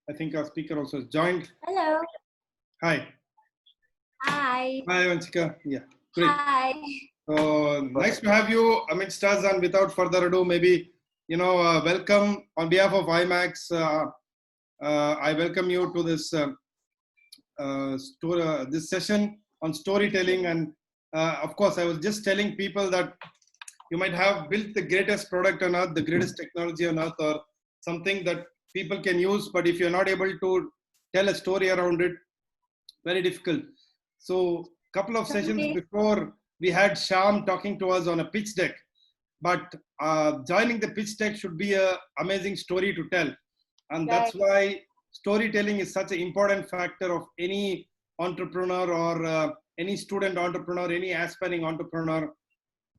I think our speaker also has joined. Hello. Hi. Hi. Hi, Vanshika. Yeah, great. Hi. Nice to have you amidst us. And without further ado, maybe, welcome on behalf of IMACX. I welcome you to this this session on storytelling. And of course, I was just telling people that you might have built the greatest product on earth, the greatest technology on earth, or something that people can use. But if you're not able to tell a story around it, very difficult. So a couple of sessions before, we had Sham talking to us on a pitch deck. But joining the pitch deck should be an amazing story to tell. And that's why storytelling is such an important factor of any entrepreneur or any student entrepreneur, any aspiring entrepreneur,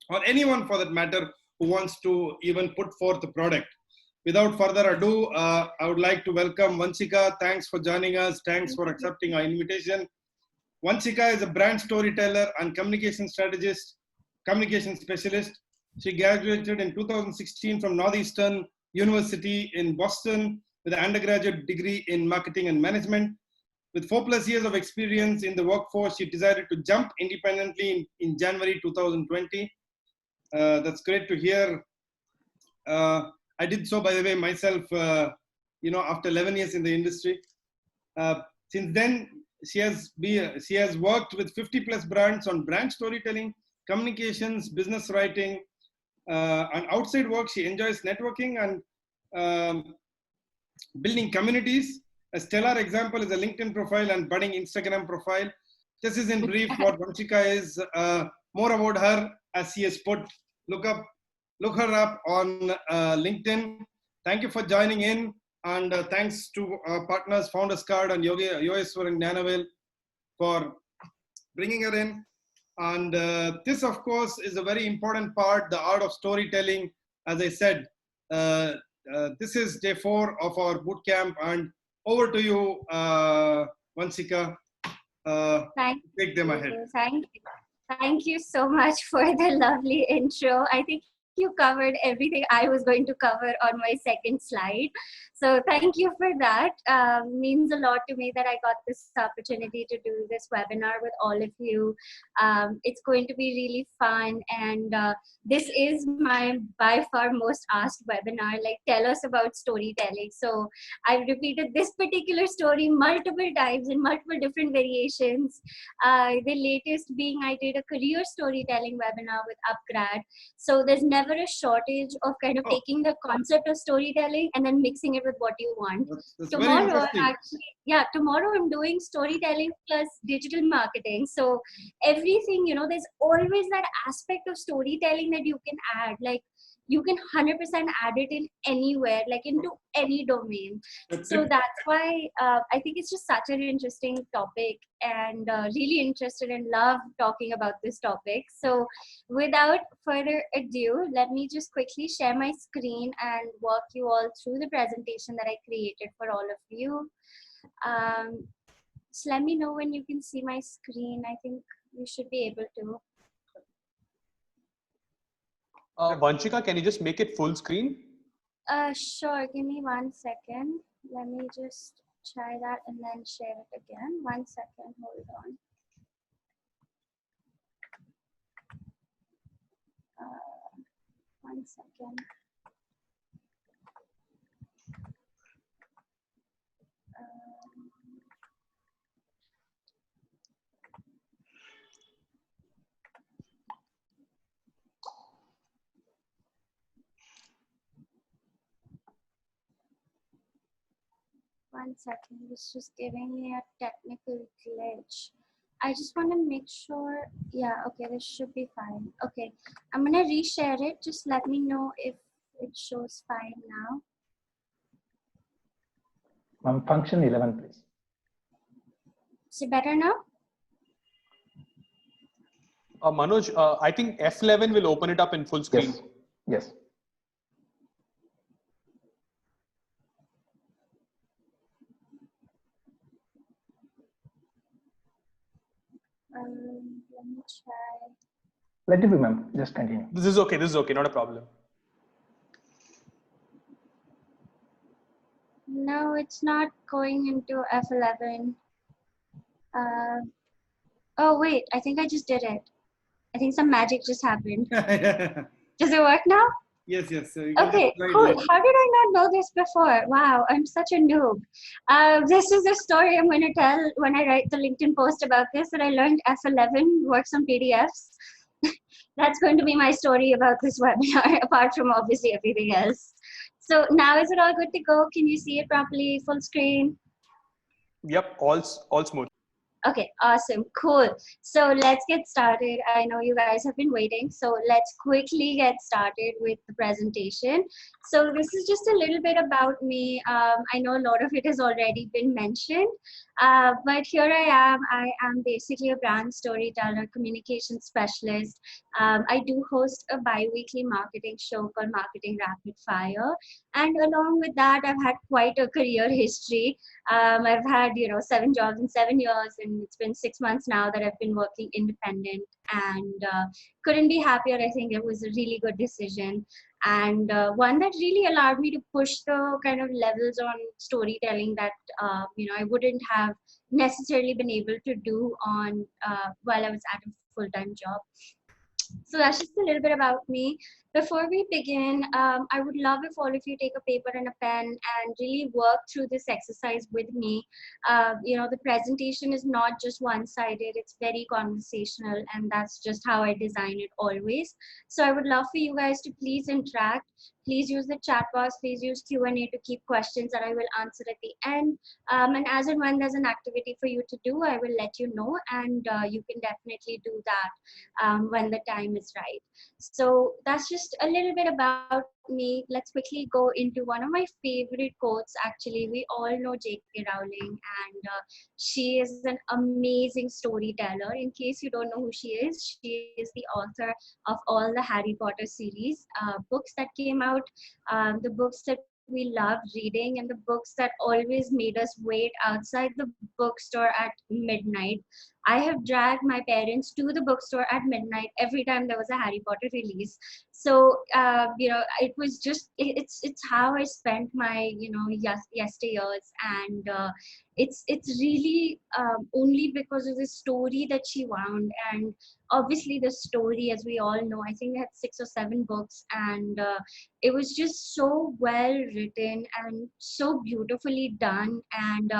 or anyone for that matter who wants to even put forth a product. Without further ado, I would like to welcome Vanshika. Thanks for joining us. Thanks for accepting our invitation. Vanshika is a brand storyteller and communication strategist, communication specialist. She graduated in 2016 from Northeastern University in Boston with an undergraduate degree in marketing and management. With 4+ years of experience in the workforce, she decided to jump independently in January 2020. That's great to hear. I did so, by the way, myself, after 11 years in the industry. Since then, she has worked with 50+ brands on brand storytelling, communications, business writing, and outside work. She enjoys networking and building communities. A stellar example is a LinkedIn profile and budding Instagram profile. This is in brief what Vanshika is. More about her, as she has put, look her up on LinkedIn. Thank you for joining in, and thanks to our partners, Founders Card and Yogeswar and Gnanavel for bringing her in. And this, of course, is a very important part, the art of storytelling. As I said, this is day 4 of our bootcamp, and over to you, Vanshika. Take them ahead. Thank you so much for the lovely intro. I think you covered everything I was going to cover on my second slide. So thank you for that. Means a lot to me that I got this opportunity to do this webinar with all of you. It's going to be really fun, and this is my by far most asked webinar, like tell us about storytelling. So I've repeated this particular story multiple times in multiple different variations. The latest being I did a career storytelling webinar with Upgrad. So there's never a shortage of kind of taking the concept of storytelling and then mixing it with what you want. That's tomorrow, tomorrow I'm doing storytelling plus digital marketing. So everything, there's always that aspect of storytelling that you can add. Like you can 100% add it in anywhere, like into any domain. So that's why I think it's just such an interesting topic, and really interested and love talking about this topic. So without further ado, let me just quickly share my screen and walk you all through the presentation that I created for all of you. Just let me know when you can see my screen. I think you should be able to. Vanshika, can you just make it full screen? Sure. Give me 1 second. Let me just try that and then share it again. 1 second. Hold on. 1 second. One second, it's just giving me a technical glitch. I just want to make sure. Yeah, okay, this should be fine. Okay, I'm gonna reshare it. Just let me know if it shows fine now. Function 11, please. Is it better now? Manoj, I think F11 will open it up in full screen. Yes. Let me try. Let it be, ma'am. Just continue. This is okay. This is okay. Not a problem. No, it's not going into F11. Oh wait, I think I just did it. I think some magic just happened. Does it work now? Yes, yes. So you can Okay, just slide cool. right. How did I not know this before? Wow, I'm such a noob. This is a story I'm going to tell when I write the LinkedIn post about this, that I learned F11 works on PDFs. That's going to be my story about this webinar, apart from obviously everything else. So now is it all good to go? Can you see it properly, full screen? Yep, all smooth. Okay, awesome, cool. So let's get started. I know you guys have been waiting, so let's quickly get started with the presentation. So this is just a little bit about me. I know a lot of it has already been mentioned, but here I am. I am basically a brand storyteller, communication specialist. I do host a bi-weekly marketing show called Marketing Rapid Fire. And along with that, I've had quite a career history. I've had, 7 jobs in 7 years, and it's been 6 months now that I've been working independent, and couldn't be happier. I think it was a really good decision, and one that really allowed me to push the kind of levels on storytelling that, I wouldn't have necessarily been able to do on while I was at a full-time job. So that's just a little bit about me. Before we begin, I would love if all of you take a paper and a pen and really work through this exercise with me. The presentation is not just one-sided, it's very conversational, and that's just how I design it always. So I would love for you guys to please interact. Please use the chat box, please use Q&A to keep questions that I will answer at the end. And as and when there's an activity for you to do, I will let you know, and you can definitely do that when the time is right. So that's just a little bit about me. Let's quickly go into one of my favorite quotes. Actually, we all know J.K. Rowling, and she is an amazing storyteller. In case you don't know who she is the author of all the Harry Potter series, books that came out, the books that we loved reading, and the books that always made us wait outside the bookstore at midnight. I have dragged my parents to the bookstore at midnight every time there was a Harry Potter release. So it was just it's how I spent my yesteryears, and it's really only because of the story that she wound. And obviously the story, as we all know, I think they had 6 or 7 books, and it was just so well written and so beautifully done. And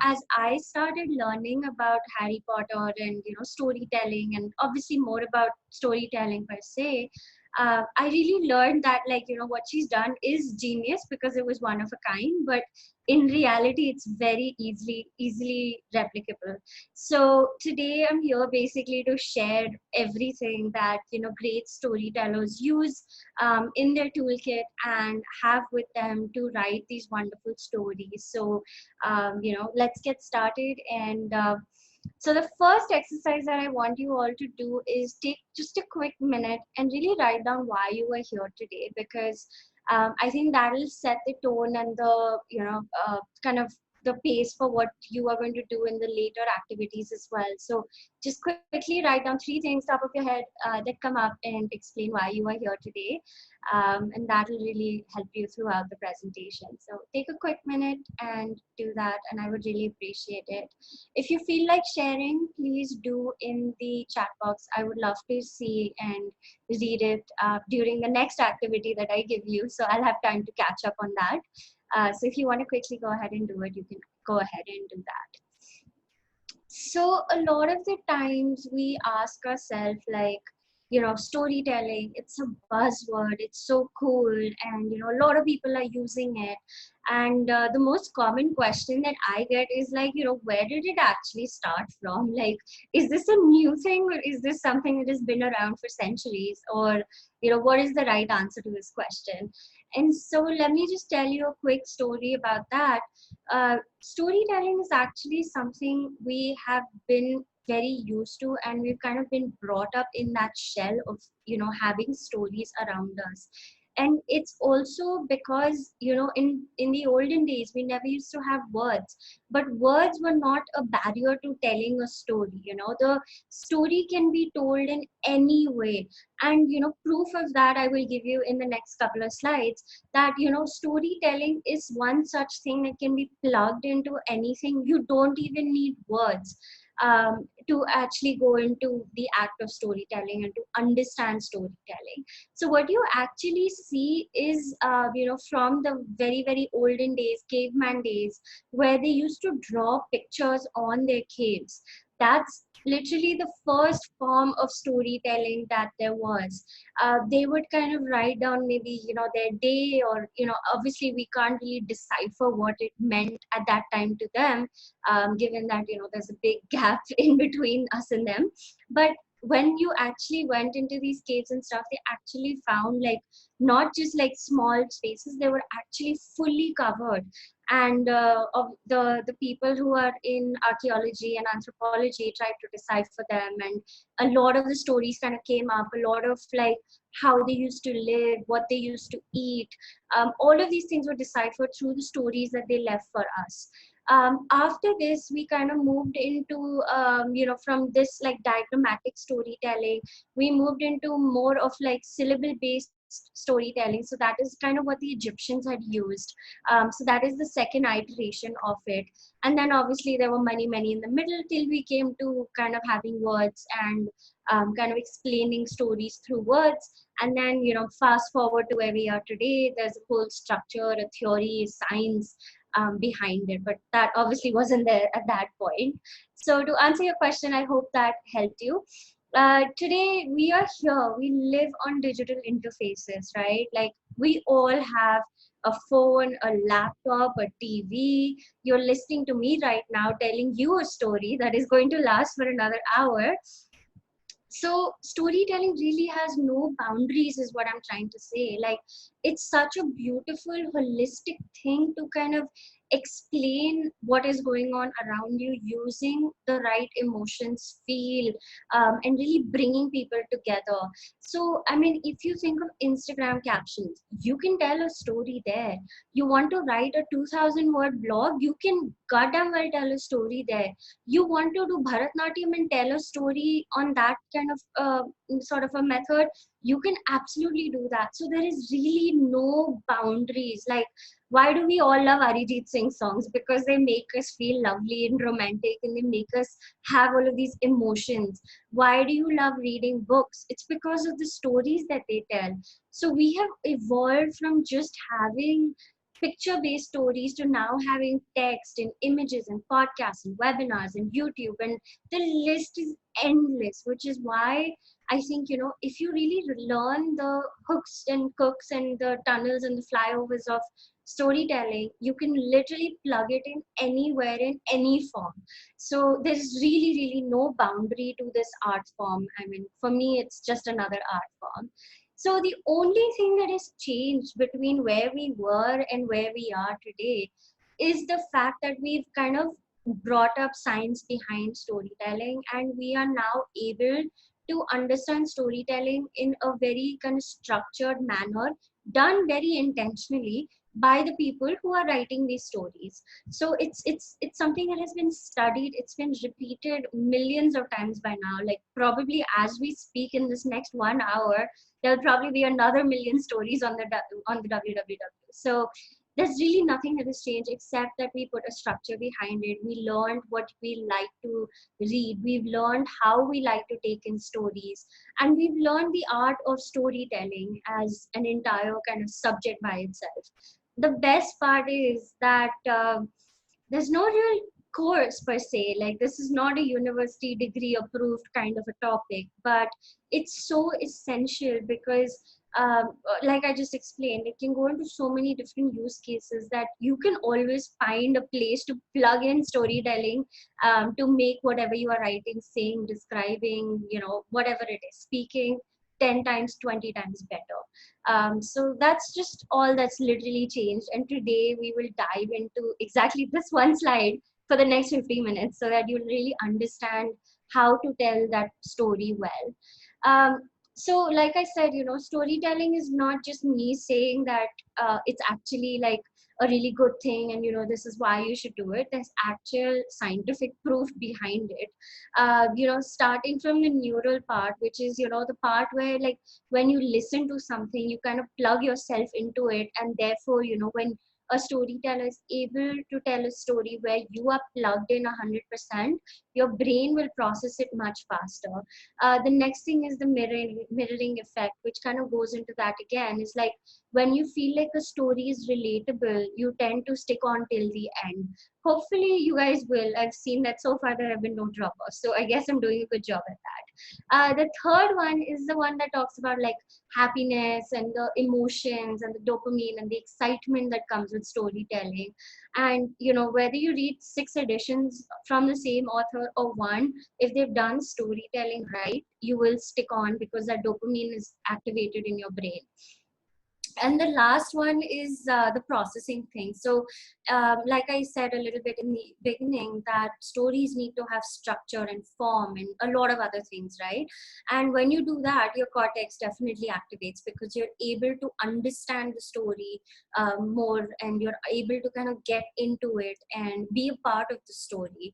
as I started learning about Harry Potter and storytelling, and obviously more about storytelling per se, I really learned that what she's done is genius because it was one of a kind, but in reality it's very easily replicable. So today I'm here basically to share everything that great storytellers use in their toolkit and have with them to write these wonderful stories. So let's get started. And so the first exercise that I want you all to do is take just a quick minute and really write down why you are here today, because I think that will set the tone and the kind of the pace for what you are going to do in the later activities as well. So just quickly write down 3 things top of your head that come up and explain why you are here today. And that will really help you throughout the presentation. So take a quick minute and do that, and I would really appreciate it. If you feel like sharing, please do in the chat box. I would love to see and read it during the next activity that I give you, so I'll have time to catch up on that. So if you want to quickly go ahead and do it, you can go ahead and do that. So a lot of the times we ask ourselves, storytelling, it's a buzzword, it's so cool, and a lot of people are using it. And the most common question that I get is where did it actually start from? Is this a new thing, or is this something that has been around for centuries? Or what is the right answer to this question? And so let me just tell you a quick story about that. Storytelling is actually something we have been very used to, and we've kind of been brought up in that shell of having stories around us. And it's also because, in the olden days, we never used to have words, but words were not a barrier to telling a story. The story can be told in any way. And, proof of that I will give you in the next couple of slides, that, storytelling is one such thing that can be plugged into anything. You don't even need words to actually go into the act of storytelling and to understand storytelling. So what you actually see is, from the very, very olden days, caveman days, where they used to draw pictures on their caves. That's literally the first form of storytelling that there was. They would kind of write down maybe, their day, or, obviously we can't really decipher what it meant at that time to them, given that, there's a big gap in between us and them. But when you actually went into these caves and stuff, they actually found like not just like small spaces, they were actually fully covered. And of the people who are in archaeology and anthropology tried to decipher them, and a lot of the stories kind of came up, a lot of like how they used to live, what they used to eat. All of these things were deciphered through the stories that they left for us. After this, we kind of moved into, from this like diagrammatic storytelling, we moved into more of like syllable based storytelling. So that is kind of what the Egyptians had used. So that is the second iteration of it. And then obviously there were many in the middle, till we came to kind of having words and kind of explaining stories through words. And then, fast forward to where we are today, there's a whole structure, a theory, science behind it, but that obviously wasn't there at that point. So to answer your question, I hope that helped you. Today we are here, we live on digital interfaces, right? Like we all have a phone, a laptop, a TV. You're listening to me right now telling you a story that is going to last for another hour. So storytelling really has no boundaries, is what I'm trying to say. Like, it's such a beautiful holistic thing to kind of explain what is going on around you using the right emotions, feel, and really bringing people together. So I mean, if you think of Instagram captions, you can tell a story there. You want to write a 2,000 word blog, you can goddamn well tell a story there. You want to do Bharatnatyam and tell a story on that kind of sort of a method, you can absolutely do that. So there is really no boundaries. Like, why do we all love Arijit Singh songs? Because they make us feel lovely and romantic, and they make us have all of these emotions. Why do you love reading books? It's because of the stories that they tell. So we have evolved from just having picture-based stories to now having text and images and podcasts and webinars and YouTube, and the list is endless, which is why I think, if you really learn the hooks and cooks and the tunnels and the flyovers of storytelling, you can literally plug it in anywhere in any form. So there's really no boundary to this art form. I mean, for me, it's just another art form. So the only thing that has changed between where we were and where we are today is the fact that we've kind of brought up science behind storytelling, and we are now able to understand storytelling in a very kind of structured manner, done very intentionally by the people who are writing these stories. So it's something that has been studied, it's been repeated millions of times by now. Like, probably as we speak in this next 1 hour, there'll probably be another million stories on the www. So there's really nothing that has changed, except that we put a structure behind it. We learned what we like to read, we've learned how we like to take in stories, and we've learned the art of storytelling as an entire kind of subject by itself. The best part is that there's no real course per se. Like, this is not a university degree approved kind of a topic, but it's so essential because like I just explained, it can go into so many different use cases that you can always find a place to plug in storytelling to make whatever you are writing, saying, describing, whatever it is, speaking 10 times, 20 times better. So that's just all that's literally changed. And today we will dive into exactly this one slide for the next 50 minutes, so that you'll really understand how to tell that story well. So like I said, storytelling is not just me saying that it's actually like a really good thing, and this is why you should do it. There's actual scientific proof behind it. Starting from the neural part, which is the part where, like, when you listen to something, you kind of plug yourself into it, and therefore when a storyteller is able to tell a story where you are plugged in 100%, your brain will process it much faster. The next thing is the mirroring effect, which kind of goes into that again. Is like, when you feel like a story is relatable, you tend to stick on till the end. Hopefully you guys will. I've seen that so far there have been no droppers, so I guess I'm doing a good job at that. The third one is the one that talks about like happiness and the emotions and the dopamine and the excitement that comes with storytelling. And whether you read 6 editions from the same author or one, if they've done storytelling right, you will stick on because that dopamine is activated in your brain. And the last one is the processing thing. So like I said a little bit in the beginning, that stories need to have structure and form and a lot of other things, right? And when you do that, your cortex definitely activates because you're able to understand the story more, and you're able to kind of get into it and be a part of the story.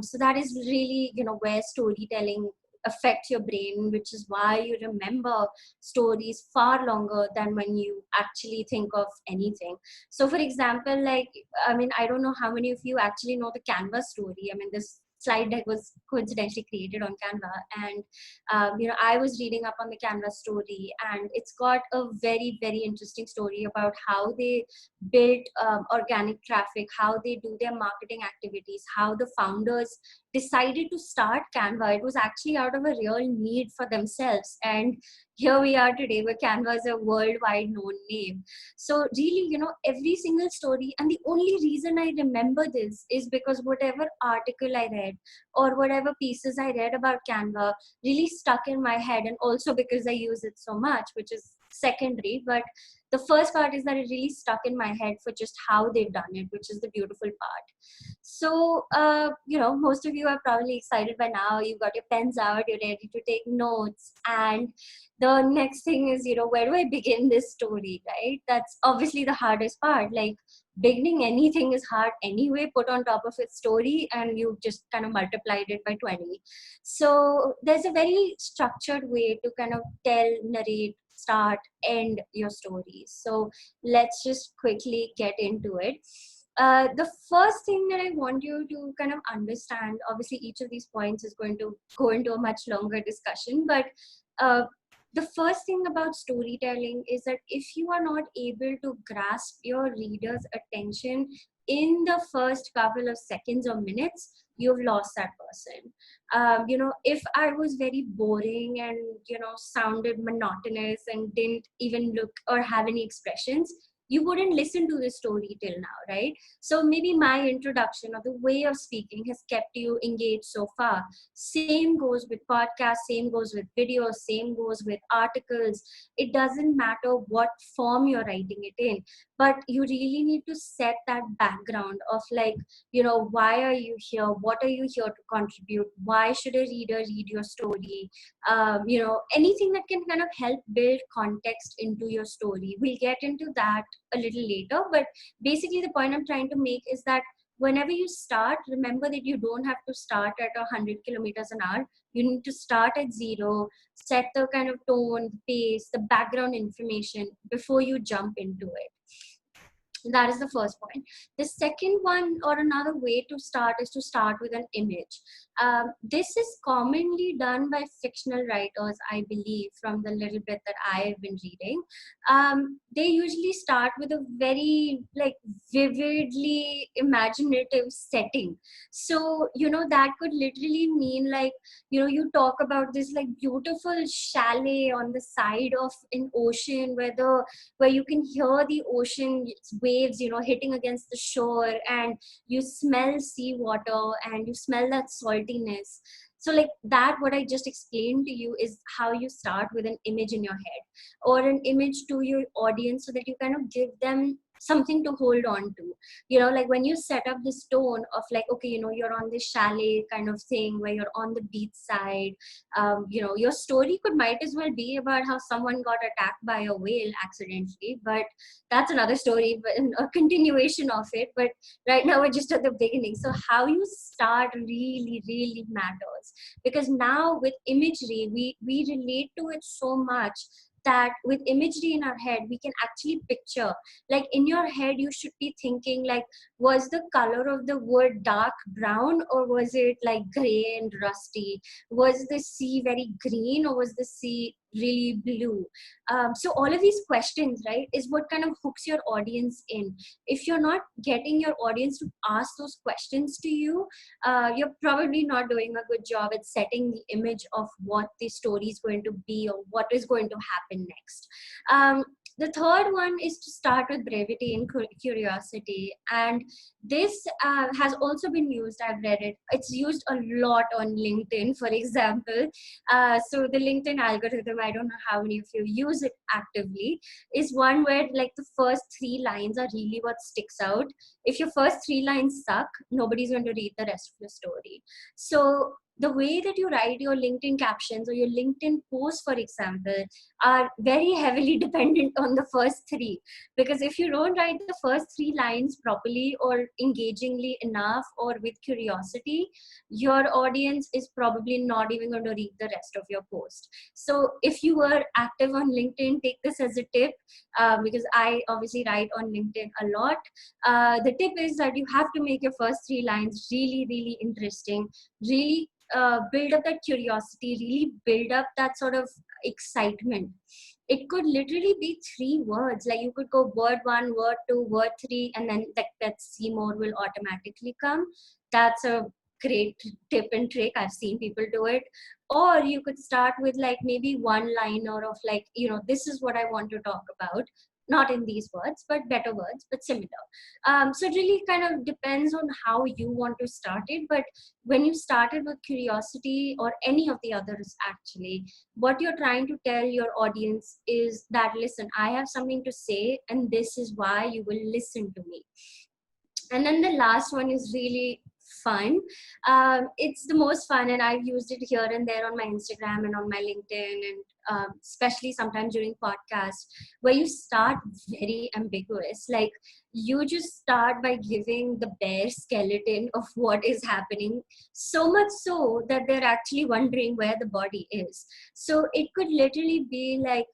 So that is really where storytelling affects your brain, which is why you remember stories far longer than when you actually think of anything. So for example, like, I mean, I don't know how many of you actually know the Canva story. I mean, this slide deck was coincidentally created on Canva, and I was reading up on the Canva story, and it's got a very, very interesting story about how they built organic traffic, how they do their marketing activities, how the founders decided to start Canva. It was actually out of a real need for themselves, and here we are today where Canva is a worldwide known name. So really, every single story, and the only reason I remember this is because whatever article I read or whatever pieces I read about Canva really stuck in my head, and also because I use it so much, which is secondary. But the first part is that it really stuck in my head for just how they've done it, which is the beautiful part. So, most of you are probably excited by now. You've got your pens out, you're ready to take notes. And the next thing is, where do I begin this story, right? That's obviously the hardest part. Like, beginning anything is hard anyway, put on top of its story, and you just kind of multiplied it by 20. So there's a very structured way to kind of tell, narrate, start, end your stories. So let's just quickly get into it. The first thing that I want you to kind of understand, obviously each of these points is going to go into a much longer discussion, but the first thing about storytelling is that if you are not able to grasp your reader's attention in the first couple of seconds or minutes, you've lost that person. If I was very boring and sounded monotonous and didn't even look or have any expressions, you wouldn't listen to the story till now, right? So maybe my introduction or the way of speaking has kept you engaged so far. Same goes with podcasts, same goes with videos, same goes with articles. It doesn't matter what form you're writing it in, but you really need to set that background of like, why are you here? What are you here to contribute? Why should a reader read your story? Anything that can kind of help build context into your story. We'll get into that a little later, but basically the point I'm trying to make is that whenever you start, remember that you don't have to start at 100 kilometers an hour. You need to start at zero, set the kind of tone, pace, the background information before you jump into it. That is the first point. The second one, or another way to start, is to start with an image. This is commonly done by fictional writers, I believe, from the little bit that I have been reading. They usually start with a very like vividly imaginative setting. So, that could literally mean like, you talk about this like beautiful chalet on the side of an ocean where you can hear the ocean waves, hitting against the shore, and you smell seawater and you smell that saltiness. So like that, what I just explained to you is how you start with an image in your head or an image to your audience, so that you kind of give them something to hold on to. Like when you set up this tone of like, okay, you're on this chalet kind of thing where you're on the beach side. Your story might as well be about how someone got attacked by a whale accidentally, but that's another story, but a continuation of it. But right now we're just at the beginning. So how you start really, really matters, because now with imagery, we relate to it so much that with imagery in our head, we can actually picture, like in your head, you should be thinking like, was the color of the wood dark brown, or was it like gray and rusty? Was the sea very green, or was the sea really blue? So all of these questions, right, is what kind of hooks your audience in. If you're not getting your audience to ask those questions to you, you're probably not doing a good job at setting the image of what the story is going to be or what is going to happen next. The third one is to start with brevity and curiosity. And this has also been used, I've read it. It's used a lot on LinkedIn, for example. So the LinkedIn algorithm, I don't know how many of you use it actively, is one where like the first 3 lines are really what sticks out. If your first 3 lines suck, nobody's going to read the rest of your story. So the way that you write your LinkedIn captions or your LinkedIn posts, for example, are very heavily dependent on the first 3. Because if you don't write the first 3 lines properly or engagingly enough or with curiosity, your audience is probably not even going to read the rest of your post. So if you were active on LinkedIn, take this as a tip, because I obviously write on LinkedIn a lot. The tip is that you have to make your first 3 lines really, really interesting, really build up that curiosity, really build up that sort of excitement. It could literally be 3 words. Like you could go word 1, word 2, word 3, and then that see more will automatically come. That's a great tip and trick. I've seen people do it. Or you could start with like maybe 1 liner of like, this is what I want to talk about. Not in these words, but better words, but similar. So it really kind of depends on how you want to start it. But when you started with curiosity or any of the others, actually, what you're trying to tell your audience is that, listen, I have something to say, and this is why you will listen to me. And then the last one is really fun. It's the most fun, and I've used it here and there on my Instagram and on my LinkedIn, and especially sometimes during podcasts, where you start very ambiguous. Like you just start by giving the bare skeleton of what is happening, so much so that they're actually wondering where the body is. So it could literally be like,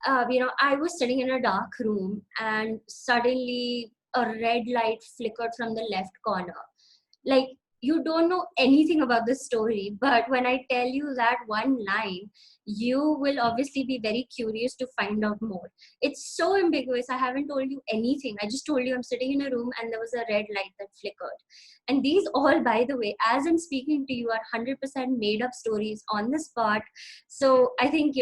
I was sitting in a dark room and suddenly a red light flickered from the left corner. Like, you don't know anything about the story, but when I tell you that one line, you will obviously be very curious to find out more. It's so ambiguous. I haven't told you anything. I just told you I'm sitting in a room and there was a red light that flickered. And these all, by the way, as I'm speaking to you, are 100% made up stories on the spot. So I think,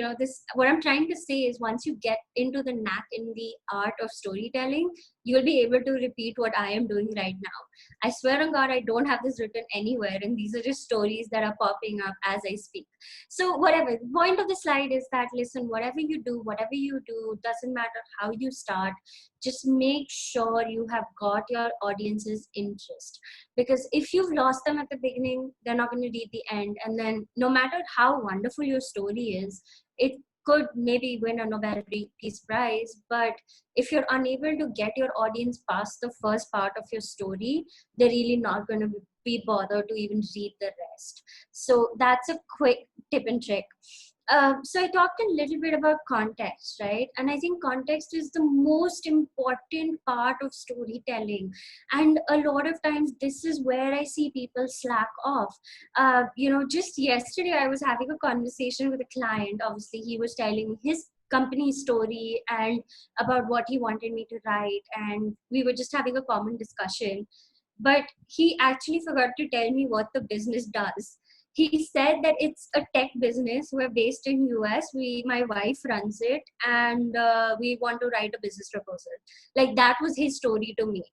what I'm trying to say is, once you get into the knack in the art of storytelling, you'll be able to repeat what I am doing right now. I swear on God, I don't have this written anywhere, and these are just stories that are popping up as I speak. So whatever, the point of the slide is that, listen, whatever you do, doesn't matter how you start, just make sure you have got your audience's interest. Because if you've lost them at the beginning, they're not going to read the end. And then no matter how wonderful your story is, it could maybe win a Nobel Peace Prize, but if you're unable to get your audience past the first part of your story, they're really not going to be bothered to even read the rest. So that's a quick tip and trick. So I talked a little bit about context, right? And I think context is the most important part of storytelling. And a lot of times this is where I see people slack off. Just yesterday I was having a conversation with a client. Obviously, he was telling me his company story and about what he wanted me to write. And we were just having a common discussion. But he actually forgot to tell me what the business does. He said that it's a tech business. We're based in US. My wife runs it, and we want to write a business proposal. Like, that was his story to me.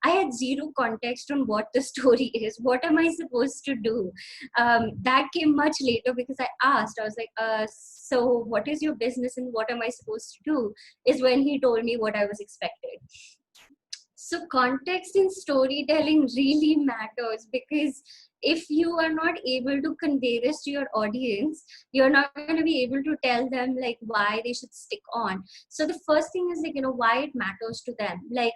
I had zero context on what the story is. What am I supposed to do? That came much later because I asked. I was like, so what is your business and what am I supposed to do? Is when he told me what I was expected. So context in storytelling really matters, because if you are not able to convey this to your audience, you're not going to be able to tell them like why they should stick on. So the first thing is, like, why it matters to them. Like,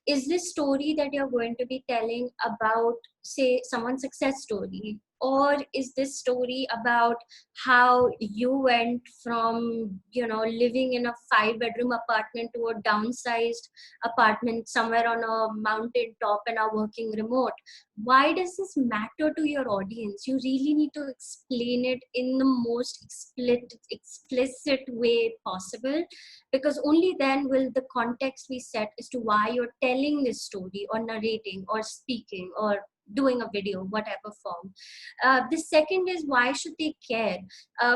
is this story that you're going to be telling about, say, someone's success story, or is this story about how you went from living in a 5-bedroom apartment to a downsized apartment somewhere on a mountain top and are working remote? Why does this matter to your audience? You really need to explain it in the most explicit way possible, because only then will the context be set as to why you're telling this story or narrating or speaking or doing a video, whatever form. The second is, why should they care?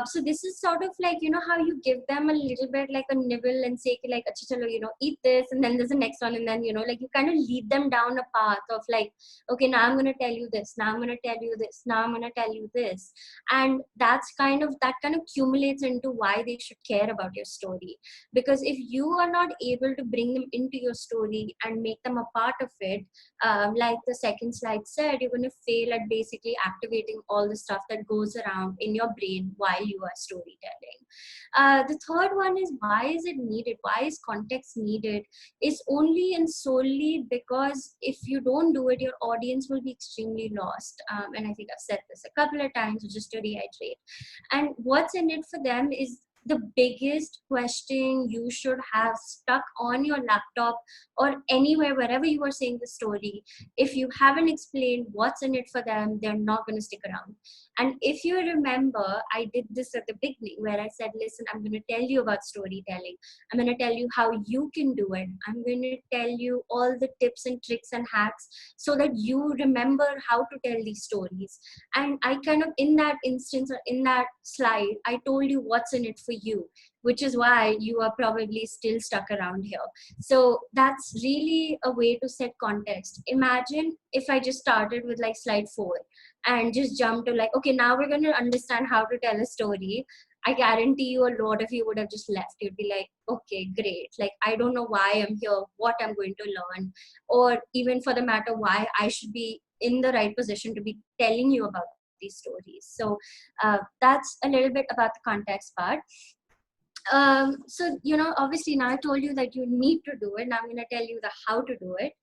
So this is sort of like, how you give them a little bit like a nibble and say like, "Acha, chalo, eat this," and then there's the next one, and then like you kind of lead them down a path of like, okay, now I'm going to tell you this, now I'm going to tell you this, now I'm going to tell you this. And that kind of accumulates into why they should care about your story. Because if you are not able to bring them into your story and make them a part of it, like the second slide said, you're going to fail at basically activating all the stuff that goes around in your brain while you are storytelling. The third one is, why is it needed? Why is context needed? Is only and solely because if you don't do it, your audience will be extremely lost. And I think I've said this a couple of times, so just to reiterate. And what's in it for them is the biggest question you should have stuck on your laptop or anywhere, wherever you are saying the story. If you haven't explained what's in it for them, they're not going to stick around. And if you remember, I did this at the beginning where I said, listen, I'm going to tell you about storytelling. I'm going to tell you how you can do it. I'm going to tell you all the tips and tricks and hacks so that you remember how to tell these stories. And I kind of, in that instance or in that slide, I told you what's in it for you, which is why you are probably still stuck around here. So that's really a way to set context. Imagine if I just started with like slide 4 and just jumped to like, okay, now we're going to understand how to tell a story. I guarantee you a lot of you would have just left. You'd be like, okay, great. Like, I don't know why I'm here, what I'm going to learn, or even for the matter, why I should be in the right position to be telling you about these stories. So that's a little bit about the context part. So, obviously now I told you that you need to do it. Now I'm going to tell you the how to do it.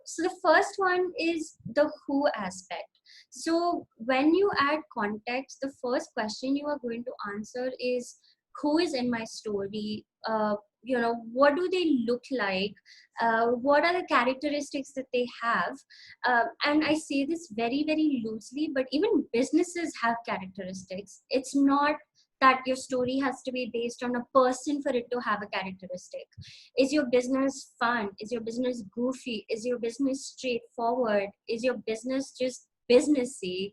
So the first one is the who aspect. So when you add context, the first question you are going to answer is, who is in my story? What do they look like? What are the characteristics that they have? And I say this very, very loosely, but even businesses have characteristics. It's not that your story has to be based on a person for it to have a characteristic. Is your business fun? Is your business goofy? Is your business straightforward? Is your business just businessy?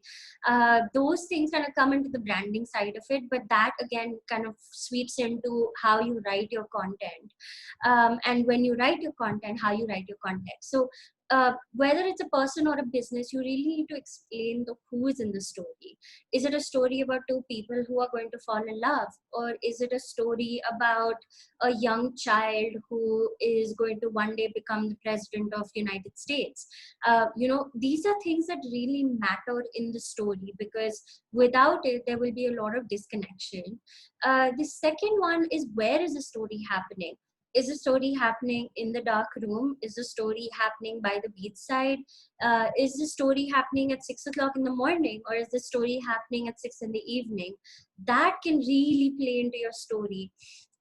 Those things kind of come into the branding side of it, but that again kind of sweeps into how you write your content. And when you write your content, how you write your context. So whether it's a person or a business, you really need to explain the who is in the story. Is it a story about two people who are going to fall in love? Or is it a story about a young child who is going to one day become the president of the United States? These are things that really matter in the story, because without it, there will be a lot of disconnection. The second one is, where is the story happening? Is the story happening in the dark room? Is the story happening by the beachside? Is the story happening at 6 o'clock in the morning? Or is the story happening at 6 in the evening? That can really play into your story.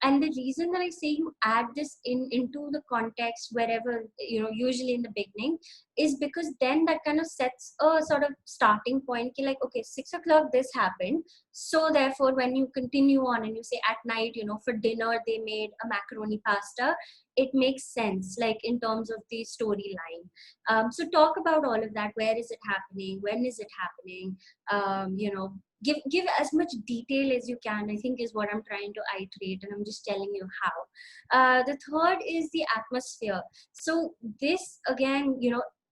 And the reason that I say you add this into the context wherever, usually in the beginning, is because then that kind of sets a sort of starting point. Like, okay, 6 o'clock this happened. So therefore, when you continue on and you say at night, for dinner, they made a macaroni pasta, it makes sense, like in terms of the storyline. So talk about all of that. Where is it happening? When is it happening? Give as much detail as you can, I think, is what I'm trying to iterate, and I'm just telling you how. The third is the atmosphere. So this, again,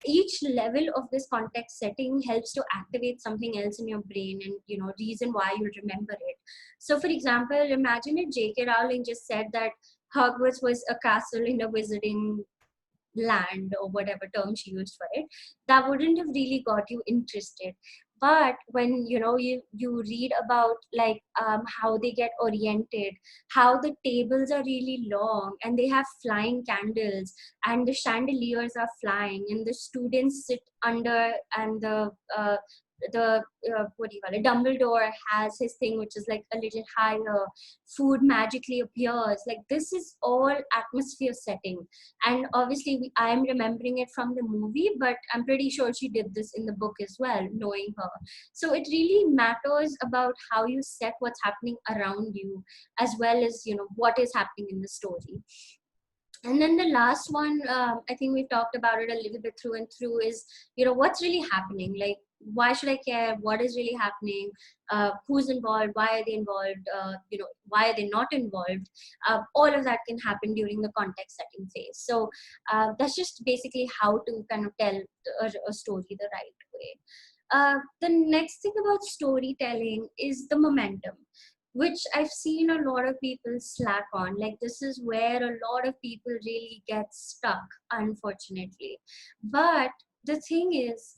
each level of this context setting helps to activate something else in your brain and, reason why you'll remember it. So for example, imagine if J.K. Rowling just said that Hogwarts was a castle in a wizarding land, or whatever term she used for it, that wouldn't have really got you interested. But when you read about like how they get oriented, how the tables are really long and they have flying candles and the chandeliers are flying and the students sit under, and the what do you call it, Dumbledore has his thing which is like a little higher, food magically appears, like this is all atmosphere setting. And obviously I am remembering it from the movie, but I'm pretty sure she did this in the book as well, knowing her. So it really matters about how you set what's happening around you, as well as what is happening in the story. And then the last one, I think we've talked about it a little bit through and through, is what's really happening, like why should I care, what is really happening, who's involved, why are they involved, why are they not involved. All of that can happen during the context setting phase. So that's just basically how to kind of tell a story the right way. The next thing about storytelling is the momentum, which I've seen a lot of people slack on. Like this is where a lot of people really get stuck, unfortunately. But the thing is,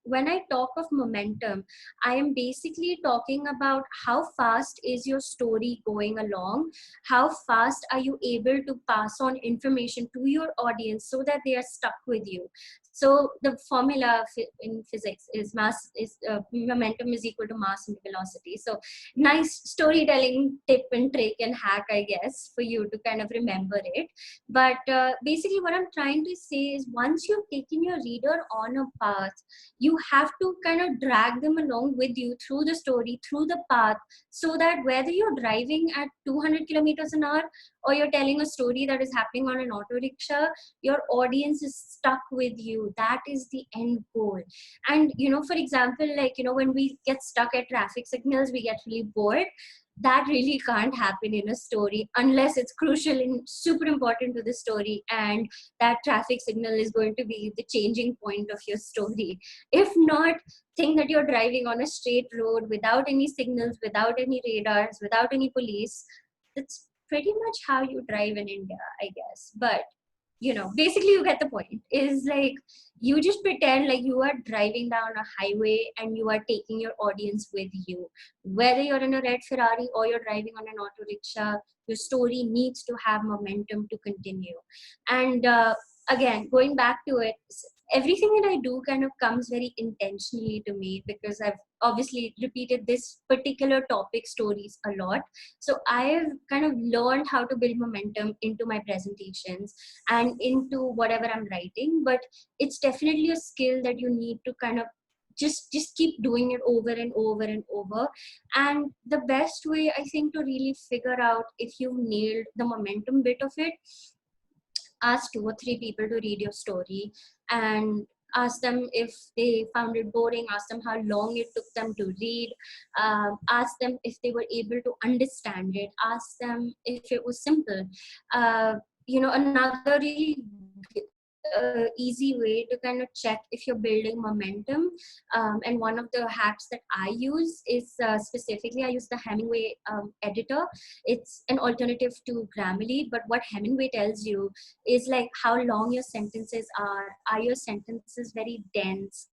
when I talk of momentum, I am basically talking about how fast is your story going along, how fast are you able to pass on information to your audience so that they are stuck with you. So the formula in physics is momentum is equal to mass into velocity. So nice storytelling tip and trick and hack, I guess, for you to kind of remember it. But basically what I'm trying to say is, once you've taken your reader on a path, you have to kind of drag them along with you through the story, through the path, so that whether you're driving at 200 kilometers an hour or you're telling a story that is happening on an auto rickshaw, your audience is stuck with you. That is the end goal. And for example, like when we get stuck at traffic signals, we get really bored. That really can't happen in a story unless it's crucial and super important to the story, and that traffic signal is going to be the changing point of your story. If not, think that you're driving on a straight road without any signals, without any radars, without any police. That's pretty much how you drive in India, I guess. But basically you get the point. Is like you just pretend like you are driving down a highway and you are taking your audience with you. Whether you're in a red Ferrari or you're driving on an auto rickshaw, your story needs to have momentum to continue. And again, going back to it, everything that I do kind of comes very intentionally to me, because I've obviously repeated this particular topic stories a lot. So I've kind of learned how to build momentum into my presentations and into whatever I'm writing. But it's definitely a skill that you need to kind of just keep doing it over and over and over. And the best way, I think, to really figure out if you've nailed the momentum bit of it, ask 2 or 3 people to read your story and ask them if they found it boring, ask them how long it took them to read, ask them if they were able to understand it, ask them if it was simple. Another really easy way to kind of check if you're building momentum, and one of the hacks that I use is specifically I use the Hemingway editor. It's an alternative to Grammarly, but what Hemingway tells you is like how long your sentences are. Are your sentences very dense?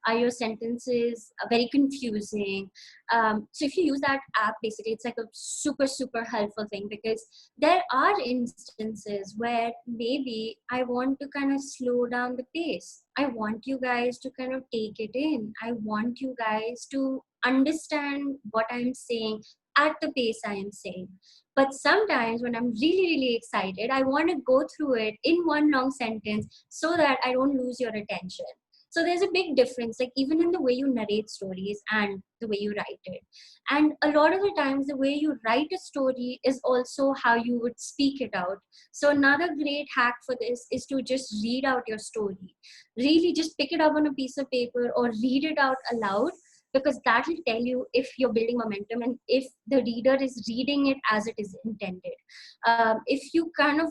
Are your sentences very confusing? So if you use that app, basically it's like a super helpful thing, because there are instances where maybe I want to kind of slow down the pace. I want you guys to kind of take it in. I want you guys to understand what I'm saying at the pace I am saying. But sometimes when I'm really excited, I want to go through it in one long sentence so that I don't lose your attention. So there's a big difference, like even in the way you narrate stories and the way you write it. And a lot of the times, the way you write a story is also how you would speak it out. So another great hack for this is to just read out your story. Really just pick it up on a piece of paper or read it out aloud. because that will tell you if you're building momentum and if the reader is reading it as it is intended. If you kind of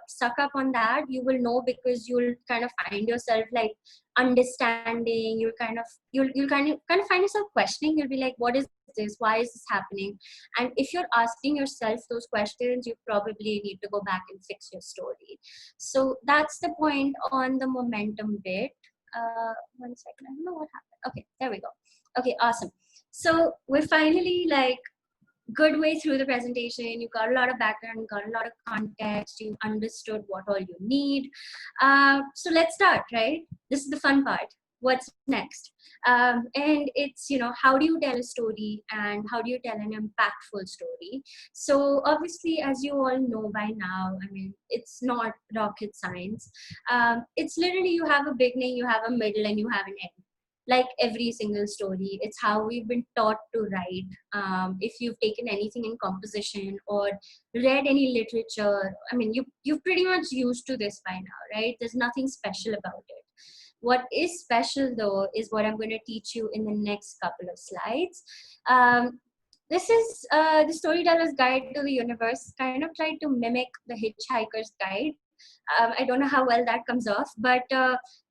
suck up on that, you will know, because you'll kind of find yourself like understanding. You'll kind of find yourself questioning. You'll be like, what is this? Why is this happening? And if you're asking yourself those questions, you probably need to go back and fix your story. So that's the point on the momentum bit. 1 second, I don't know what happened. Okay, there we go. Okay, awesome. So we're finally like good way through the presentation. You got a lot of background, you got a lot of context, you understood what all you need. So let's start, right? This is the fun part. What's next? And it's, how do you tell a story and how do you tell an impactful story? So obviously, as you all know by now, I mean, it's not rocket science. It's literally, you have a beginning, you have a middle, and you have an end. Like every single story, it's how we've been taught to write. If you've taken anything in composition or read any literature, I mean, you've pretty much used to this by now, right? There's nothing special about it. What is special though is what I'm going to teach you in the next couple of slides. This is the Storyteller's Guide to the Universe, kind of tried to mimic the Hitchhiker's Guide. I don't know how well that comes off, but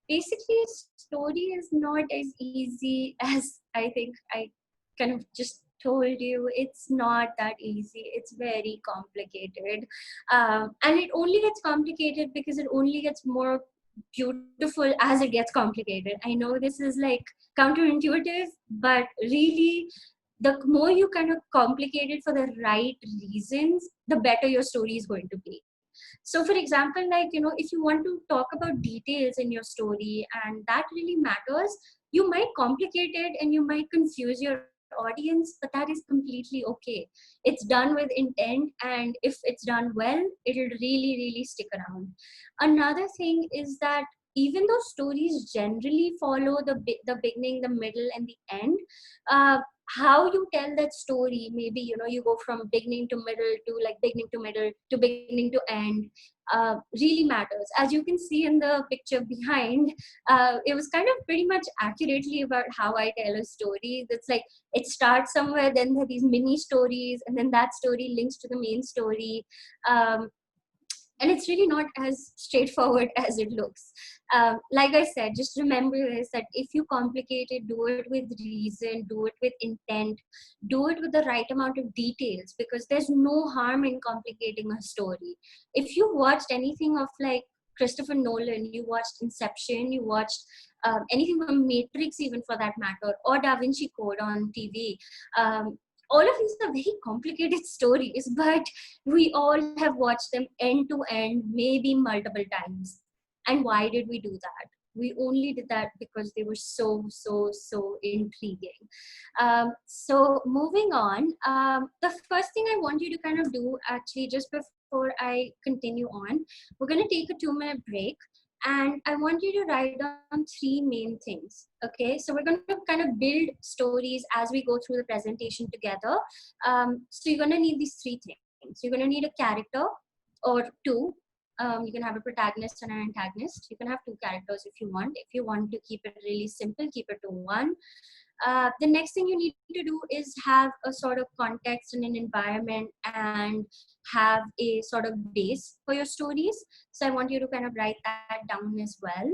basically a story is not as easy as I think I kind of just told you. It's not that easy. It's very complicated. And it only gets complicated because it only gets more beautiful as it gets complicated. I know this is like counterintuitive, but really the more you kind of complicate it for the right reasons, the better your story is going to be. So for example, like, if you want to talk about details in your story and that really matters, you might complicate it and you might confuse your audience, but that is completely okay. It's done with intent, and if it's done well, it'll really, really stick around. Another thing is that even though stories generally follow the beginning, the middle, and the end, how you tell that story, maybe you go from beginning to middle to like beginning to middle to beginning to end, really matters. As you can see in the picture behind, it was kind of pretty much accurately about how I tell a story. It's like it starts somewhere, then there are these mini stories, and then that story links to the main story. And it's really not as straightforward as it looks. Like I said, just remember this, that if you complicate it, do it with reason, do it with intent, do it with the right amount of details, because there's no harm in complicating a story. If you watched anything of like Christopher Nolan, you watched Inception, you watched anything from Matrix even for that matter, or Da Vinci Code on TV, all of these are very complicated stories, but we all have watched them end to end, maybe multiple times. And why did we do that? We only did that because they were so intriguing. So moving on, the first thing I want you to kind of do, actually, just before I continue on, we're going to take a 2-minute break. And I want you to write down 3 main things. Okay, so we're going to kind of build stories as we go through the presentation together. So you're going to need these 3 things. You're going to need a character or 2. You can have a protagonist and an antagonist. You can have 2 characters if you want. If you want to keep it really simple, keep it to 1. The next thing you need to do is have a sort of context and an environment, and have a sort of base for your stories. So I want you to kind of write that down as well.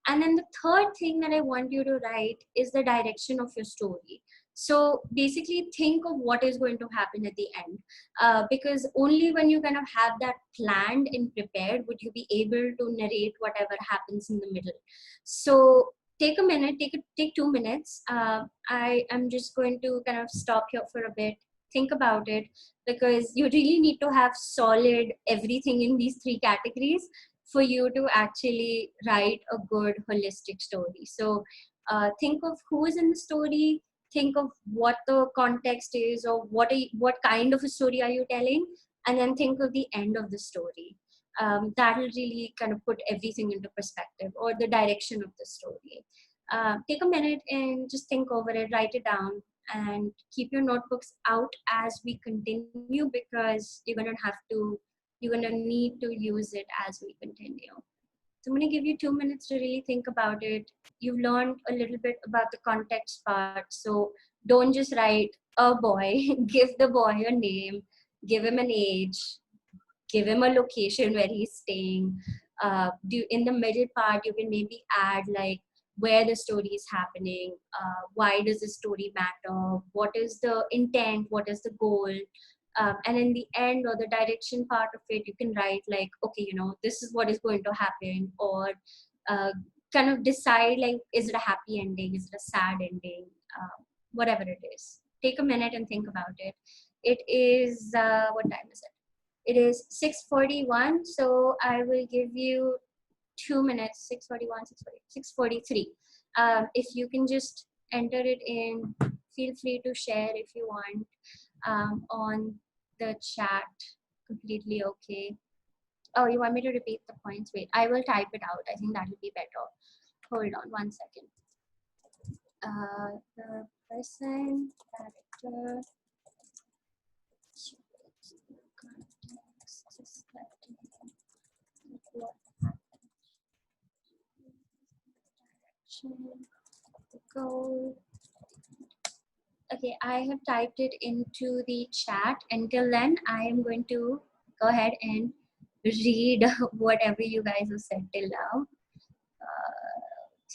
And then the third thing that I want you to write is the direction of your story. So basically think of what is going to happen at the end, because only when you kind of have that planned and prepared would you be able to narrate whatever happens in the middle. So take a minute, take 2 minutes. I am just going to kind of stop here for a bit, think about it, because you really need to have solid everything in these 3 categories for you to actually write a good holistic story. So think of who is in the story, think of what the context is, or what kind of a story are you telling, and then think of the end of the story. That will really kind of put everything into perspective, or the direction of the story. Take a minute and just think over it, write it down, and keep your notebooks out as we continue, because you're going to need to use it as we continue. So I'm going to give you 2 minutes to really think about it. You've learned a little bit about the context part. So don't just write a boy, give the boy a name, give him an age, give him a location where he's staying. In the middle part, you can maybe add like where the story is happening, why does the story matter, what is the intent, what is the goal, and in the end or the direction part of it, you can write like, okay, this is what is going to happen, or uh, kind of decide like, is it a happy ending, is it a sad ending, whatever it is. Take a minute and think about it. It is what time is it? It is 6:41, so I will give you 2 minutes. 6:41, 6:43. If you can just enter it in, feel free to share if you want on the chat. Completely okay. Oh, you want me to repeat the points? Wait, I will type it out. I think that will be better. Hold on 1 second. The person, character, context, what direction, goal. Okay, I have typed it into the chat. Until then, I am going to go ahead and read whatever you guys have said till now.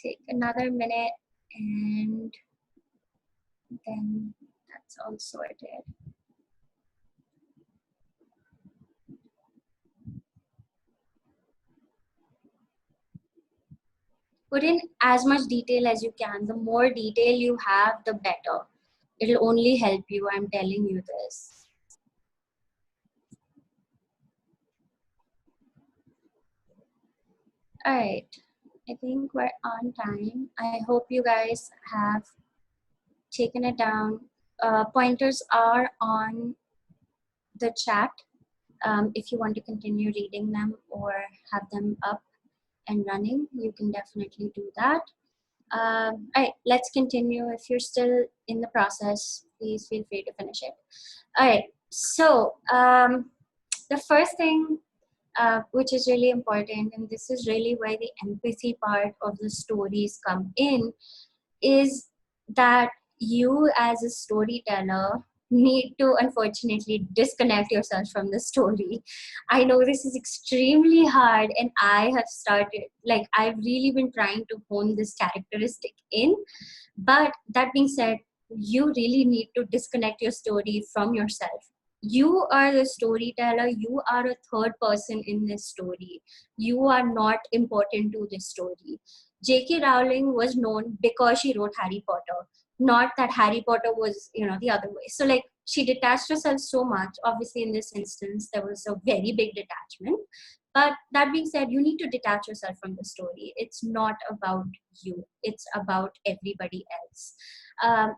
Take another minute, and then that's all sorted. Put in as much detail as you can. The more detail you have, the better. It'll only help you. I'm telling you this. All right. I think we're on time. I hope you guys have taken it down. Pointers are on the chat if you want to continue reading them or have them up and running, you can definitely do that. All right, let's continue. If you're still in the process, please feel free to finish it. All right, so the first thing which is really important, and this is really where the empathy part of the stories come in, is that you as a storyteller need to unfortunately disconnect yourself from the story. I know this is extremely hard, and I have started, like, I've really been trying to hone this characteristic in. But that being said, you really need to disconnect your story from yourself. You are the storyteller, you are a third person in this story. You are not important to this story. J.K. Rowling was known because she wrote Harry Potter, not that Harry Potter was, the other way. So like, she detached herself so much. Obviously, in this instance, there was a very big detachment. But that being said, you need to detach yourself from the story. It's not about you. It's about everybody else.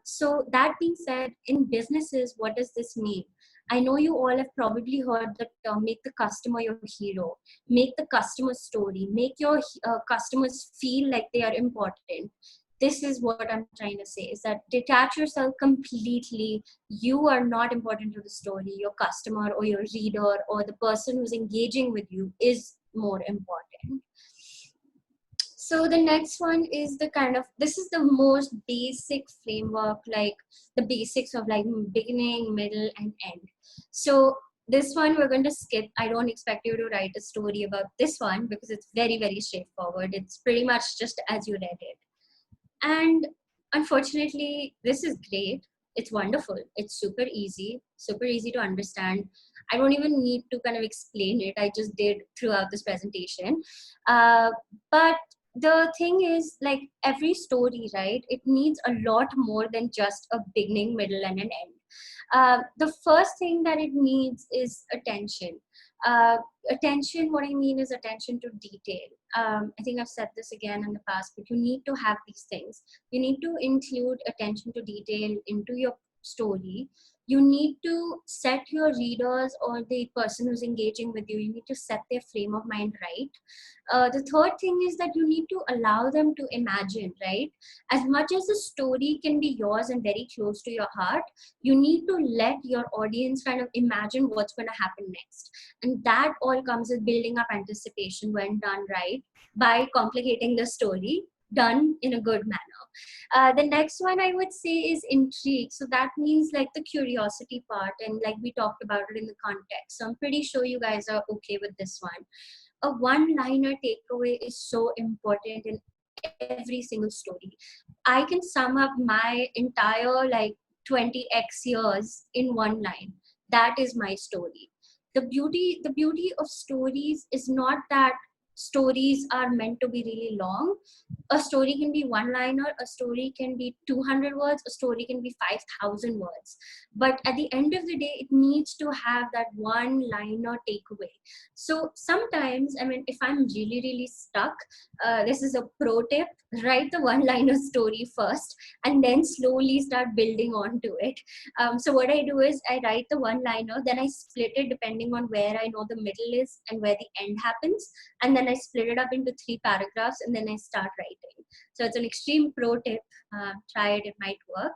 So that being said, in businesses, what does this mean? I know you all have probably heard the term, make the customer your hero, make the customer story, make your customers feel like they are important. This is what I'm trying to say, is that detach yourself completely. You are not important to the story. Your customer or your reader or the person who's engaging with you is more important. So the next one is this is the most basic framework, like the basics of like beginning, middle, and end. So this one we're going to skip. I don't expect you to write a story about this one because it's very, very straightforward. It's pretty much just as you read it. And unfortunately, this is great. It's wonderful. It's super easy to understand. I don't even need to kind of explain it. I just did throughout this presentation. But the thing is, like every story, right? It needs a lot more than just a beginning, middle, and an end. The first thing that it needs is attention. Attention, what I mean is attention to detail. I think I've said this again in the past, but you need to have these things. You need to include attention to detail into your story, you need to set your readers or the person who's engaging with you need to set their frame of mind right. The third thing is that you need to allow them to imagine, right? As much as the story can be yours and very close to your heart, you need to let your audience kind of imagine what's going to happen next. And that all comes with building up anticipation when done right, by complicating the story, done in a good manner. The next one I would say is intrigue. So that means like the curiosity part, and like we talked about it in the context. So I'm pretty sure you guys are okay with this one. A one-liner takeaway is so important in every single story. I can sum up my entire like 20x years in one line. That is my story. The beauty of stories is not that stories are meant to be really long. A story can be one liner, a story can be 200 words, a story can be 5,000 words. But at the end of the day, it needs to have that one liner takeaway. So sometimes, I mean, if I'm really, really stuck, this is a pro tip: write the one liner story first and then slowly start building onto it. So what I do is I write the one liner, then I split it depending on where I know the middle is and where the end happens. And then I split it up into 3 paragraphs and then I start writing. So it's an extreme pro tip. Try it, it might work.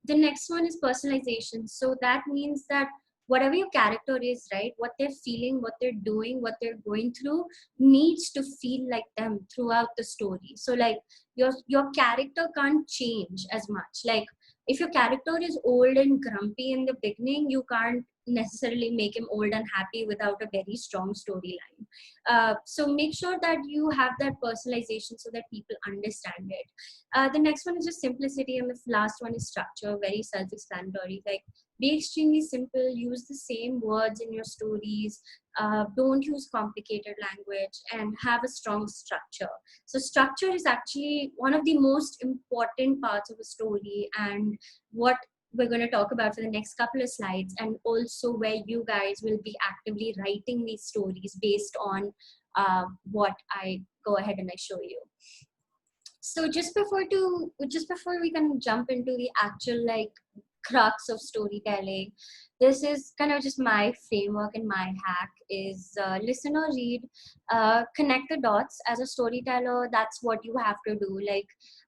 The next one is personalization. So that means that whatever your character is, right, what they're feeling, what they're doing, what they're going through needs to feel like them throughout the story. So like your character can't change as much. Like if your character is old and grumpy in the beginning, you can't necessarily make him old and happy without a very strong storyline. So make sure that you have that personalization so that people understand it. The next one is just simplicity, and the last one is structure. Very self-explanatory. Like be extremely simple, use the same words in your stories, don't use complicated language, and have a strong structure. So structure is actually one of the most important parts of a story, and what we're going to talk about for the next couple of slides, and also where you guys will be actively writing these stories based on what I go ahead and I show you. So just before we can jump into the actual like crux of storytelling, this is kind of just my framework and my hack is listen or read, connect the dots. As a storyteller, that's what you have to do. Like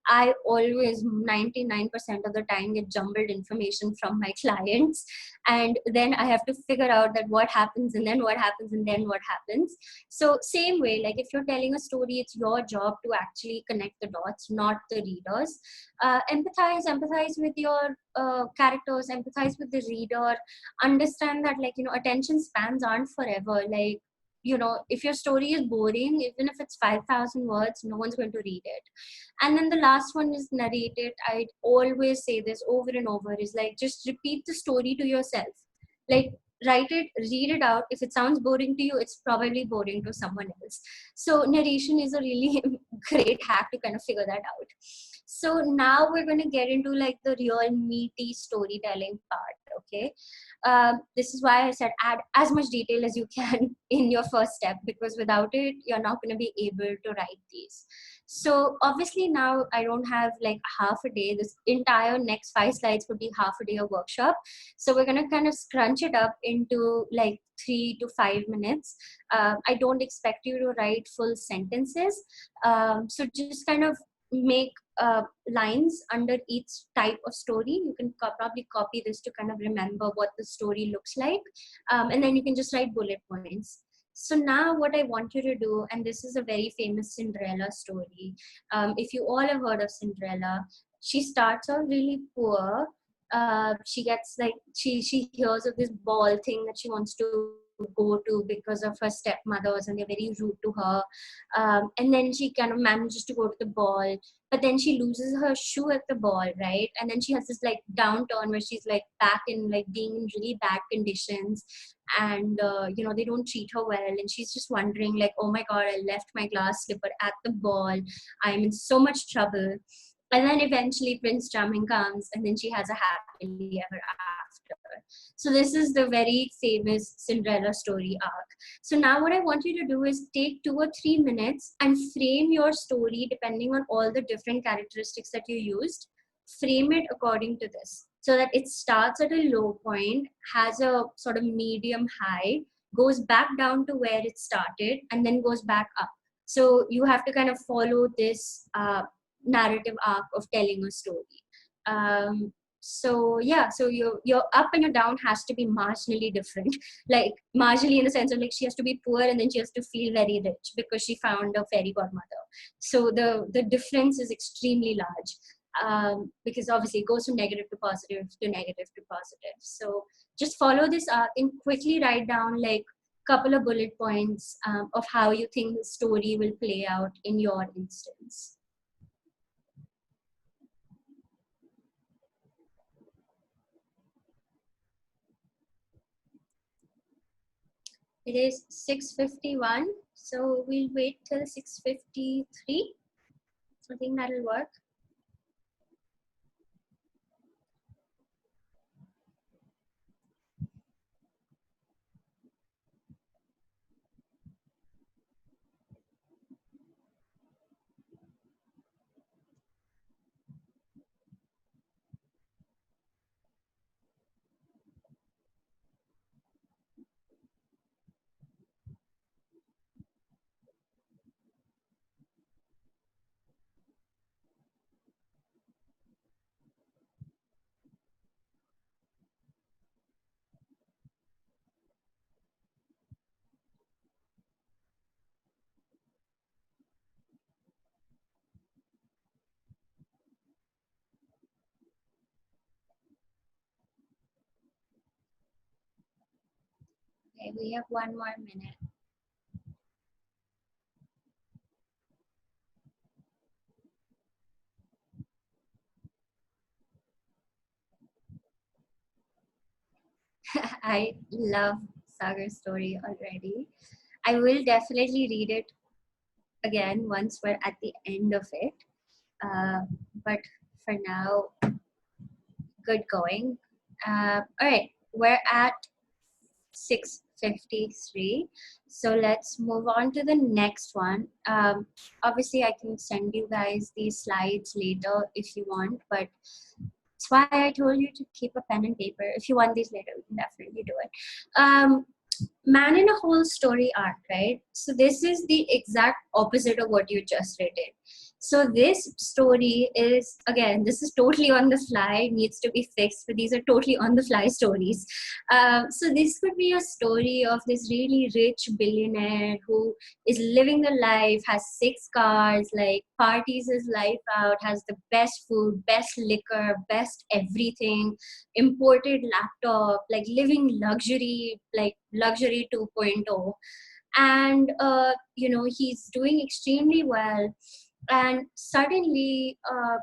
I always 99% of the time get jumbled information from my clients, and then I have to figure out that what happens and then what happens and then what happens. So same way, like if you're telling a story, it's your job to actually connect the dots, not the readers. Empathize with your characters, empathize with the reader, understand that like, you know, attention spans aren't forever. Like, you know, if your story is boring, even if it's 5,000 words, no one's going to read it. And then the last one is narrate it. I always say this over and over, is like just repeat the story to yourself. Like write it, read it out. If it sounds boring to you, it's probably boring to someone else. So narration is a really great hack to kind of figure that out. So now we're going to get into like the real meaty storytelling part. Okay, this is why I said add as much detail as you can in your first step, because without it, you're not going to be able to write these. So obviously now I don't have like half a day. This entire next 5 slides would be half a day of workshop. So we're going to kind of scrunch it up into like 3 to 5 minutes. I don't expect you to write full sentences. So just kind of make lines under each type of story. You can probably copy this to kind of remember what the story looks like. And then you can just write bullet points. So now what I want you to do, and this is a very famous Cinderella story. If you all have heard of Cinderella, she starts off really poor. She gets like, she hears of this ball thing that she wants to go to because of her stepmothers, and they're very rude to her. And then she kind of manages to go to the ball, but then she loses her shoe at the ball, right? And then she has this like downturn where she's like back in like being in really bad conditions, and you know, they don't treat her well, and she's just wondering like, oh my god, I left my glass slipper at the ball, I'm in so much trouble. And then eventually Prince Charming comes, and then she has a happily ever after. So this is the very famous Cinderella story arc. So now what I want you to do is take 2 or 3 minutes and frame your story depending on all the different characteristics that you used. frame it according to this, so that it starts at a low point, has a sort of medium high, goes back down to where it started, and then goes back up. So you have to kind of follow this narrative arc of telling a story. So yeah, so your up and your down has to be marginally different. Like marginally in the sense of like she has to be poor and then she has to feel very rich because she found a fairy godmother. So the difference is extremely large, because obviously it goes from negative to positive to negative to positive. So just follow this arc and quickly write down like couple of bullet points of how you think the story will play out in your instance. It is 6:51, so we'll wait till 6:53. I think that'll work. Okay, we have one more minute. I love Sagar's story already. I will definitely read it again once we're at the end of it. But for now, good going. All right, we're at 6:53. So let's move on to the next one. Obviously, I can send you guys these slides later if you want, but that's why I told you to keep a pen and paper. If you want these later, we can definitely do it. Man in a whole story arc, right? So this is the exact opposite of what you just read it. So this story is, again, this is totally on the fly, needs to be fixed, but these are totally on the fly stories. So this could be a story of this really rich billionaire who is living the life, has 6 cars, like parties his life out, has the best food, best liquor, best everything, imported laptop, like living luxury, like luxury 2.0. And you know, he's doing extremely well, and suddenly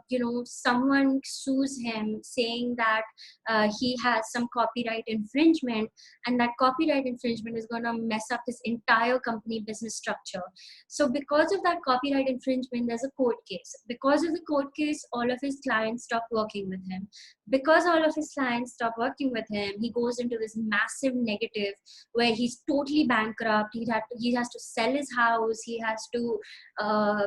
you know, someone sues him saying that he has some copyright infringement, and that copyright infringement is going to mess up his entire company business structure. So because of that copyright infringement, there's a court case. Because of the court case, all of his clients stop working with him. Because all of his clients stop working with him, he goes into this massive negative where he's totally bankrupt. He has to sell his house. He has to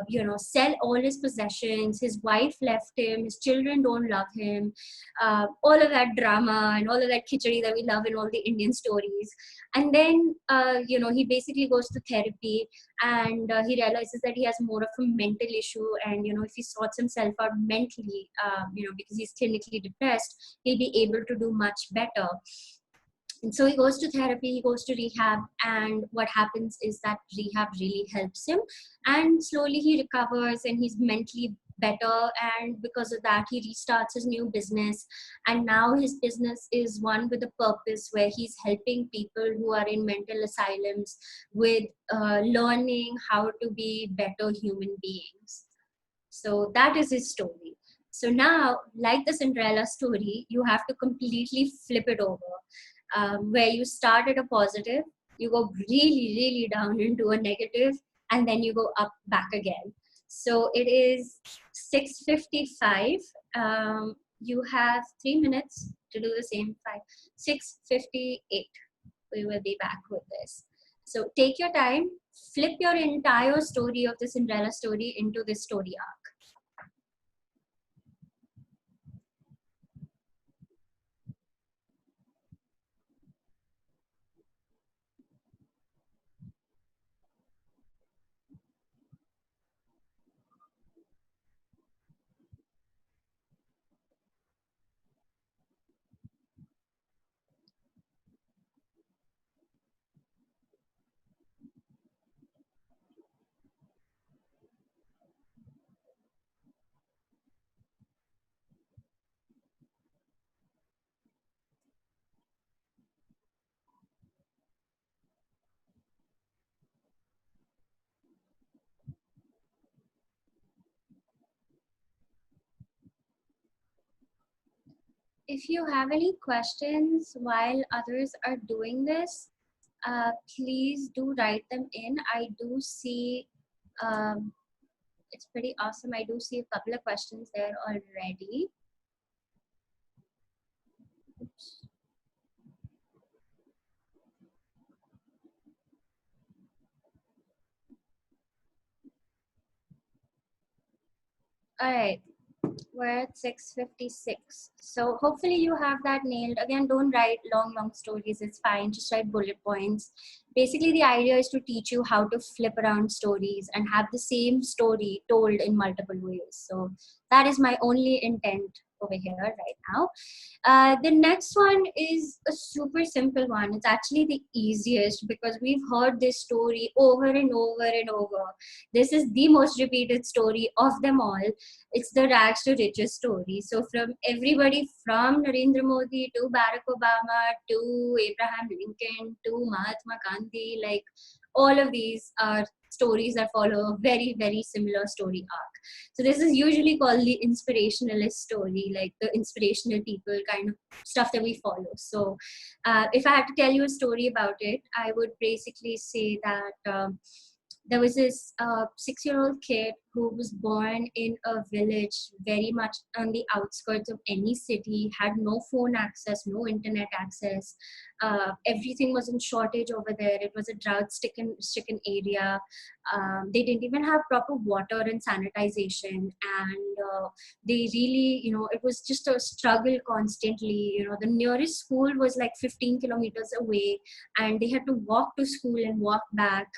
you know, sell all his possessions. His wife left him. His children don't love him. All of that drama and all of that khichdi that we love in all the Indian stories. And then you know, he basically goes to therapy, and he realizes that he has more of a mental issue, and you know, if he sorts himself out mentally, you know, because he's clinically depressed, he'll be able to do much better. And so he goes to therapy, he goes to rehab, and what happens is that rehab really helps him, and slowly he recovers and he's mentally better, and because of that he restarts his new business. And now his business is one with a purpose, where he's helping people who are in mental asylums with learning how to be better human beings. So that is his story. So now, like the Cinderella story, you have to completely flip it over, where you start at a positive, you go really, really down into a negative, and then you go up back again. So it is 6:55. You have 3 minutes to do the same. 6:58. We will be back with this. So take your time, flip your entire story of the Cinderella story into this story arc. if you have any questions while others are doing this, please do write them in. I do see, it's pretty awesome. I do see a couple of questions there already. Oops. All right. We're at 6:56. So hopefully you have that nailed. Again, don't write long stories. It's fine. Just write bullet points. Basically, the idea is to teach you how to flip around stories and have the same story told in multiple ways. So that is my only intent over here right now. The next one is a super simple one. It's actually the easiest because we've heard this story over and over and over. This is the most repeated story of them all. It's the rags to riches story. So from everybody from Narendra Modi to Barack Obama to Abraham Lincoln to Mahatma Gandhi, like all of these are stories that follow a very, very similar story arc. So this is usually called the inspirationalist story, like the inspirational people kind of stuff that we follow. So if I had to tell you a story about it, I would basically say that there was this 6-year-old kid who was born in a village very much on the outskirts of any city, had no phone access, no internet access. Everything was in shortage over there. It was a drought-stricken area. They didn't even have proper water and sanitization. And they really, it was just a struggle constantly. The nearest school was like 15 kilometers away, and they had to walk to school and walk back.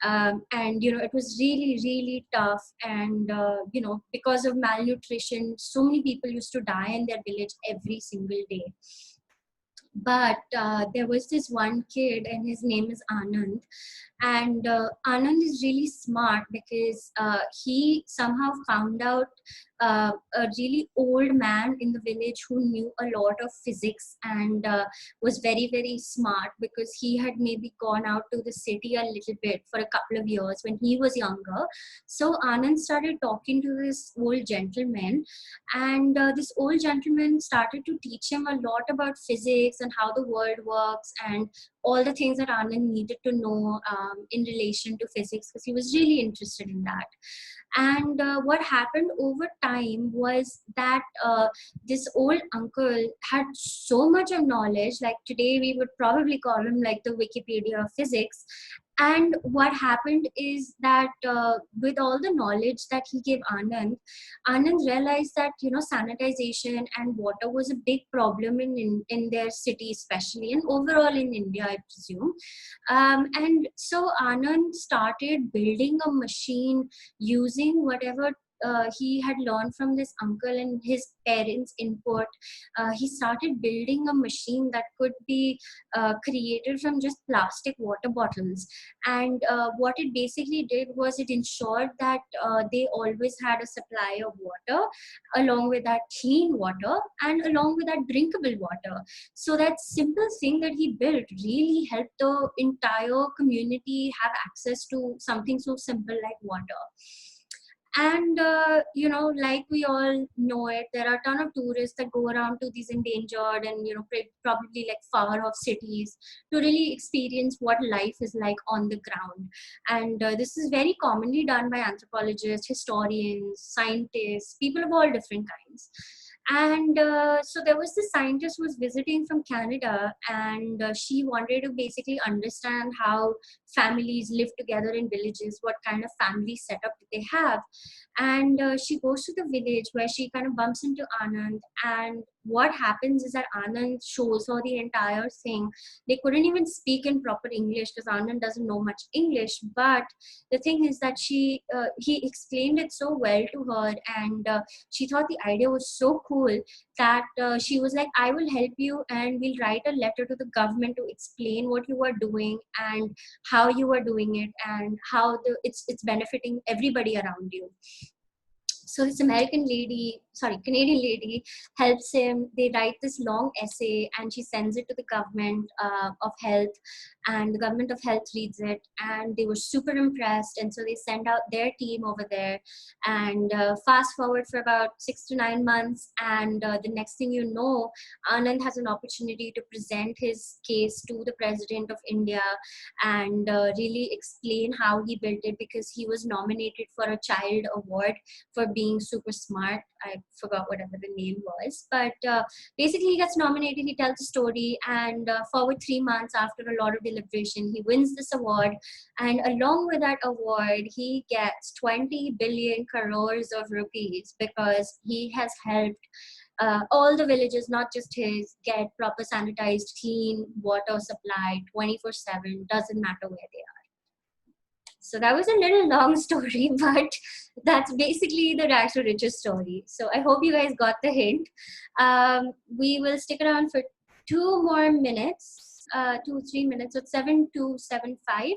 And it was really, really tough. And because of malnutrition, so many people used to die in their village every single day. But there was this one kid, and his name is Anand. And Anand is really smart because he somehow found out a really old man in the village who knew a lot of physics and was very, very smart, because he had maybe gone out to the city a little bit for a couple of years when he was younger. So Anand started talking to this old gentleman, and this old gentleman started to teach him a lot about physics and how the world works and all the things that Anand needed to know in relation to physics, because he was really interested in that. And what happened over time was that this old uncle had so much of knowledge, like today we would probably call him like the Wikipedia of physics. And what happened is that with all the knowledge that he gave Anand realized that, sanitization and water was a big problem in their city, especially, and overall in India, I presume. And so Anand started building a machine using whatever he had learned from this uncle and his parents' input. He started building a machine that could be created from just plastic water bottles. And what it basically did was it ensured that they always had a supply of water, along with that clean water and along with that drinkable water. So that simple thing that he built really helped the entire community have access to something so simple like water. And like we all know it, there are a ton of tourists that go around to these endangered and probably like far off cities to really experience what life is like on the ground. And this is very commonly done by anthropologists, historians, scientists, people of all different kinds. And so there was this scientist who was visiting from Canada, and she wanted to basically understand how families live together in villages, what kind of family setup do they have. And she goes to the village where she kind of bumps into Anand, and what happens is that Anand shows her the entire thing. They couldn't even speak in proper English because Anand doesn't know much English, but the thing is that he explained it so well to her, and she thought the idea was so cool that she was like, I will help you, and we'll write a letter to the government to explain what you are doing and how you are doing it and how it's benefiting everybody around you. So this Canadian lady helps him. They write this long essay and she sends it to the government of health, and the government of health reads it and they were super impressed. And so they send out their team over there, and fast forward for about 6 to 9 months. And the next thing you know, Anand has an opportunity to present his case to the President of India and really explain how he built it, because he was nominated for a child award for being super smart. I forgot whatever the name was, but basically he gets nominated, he tells a story, and forward 3 months after a lot of deliberation, he wins this award. And along with that award, he gets 20 billion crores of rupees, because he has helped all the villages, not just his, get proper sanitized, clean water supply 24/7, doesn't matter where they are. So that was a little long story, but that's basically the rags to riches story. So I hope you guys got the hint. We will stick around for 2 more minutes, 2-3 minutes, so 7 to 7:05.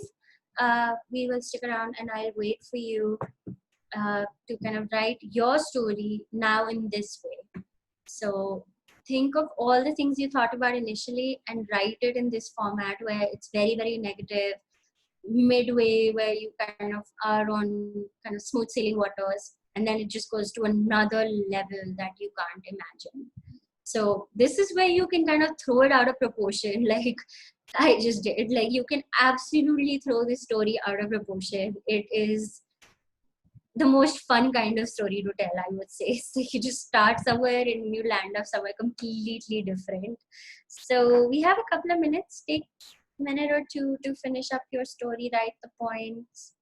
We will stick around and I'll wait for you to kind of write your story now in this way. So think of all the things you thought about initially and write it in this format where it's very, very negative, midway where you kind of are on kind of smooth sailing waters, and then it just goes to another level that you can't imagine. So this is where you can kind of throw it out of proportion, like I just did. Like, you can absolutely throw this story out of proportion. It is the most fun kind of story to tell, I would say. So you just start somewhere and you land up somewhere completely different. So we have a couple of minutes. Take a minute or two to finish up your story, write the points.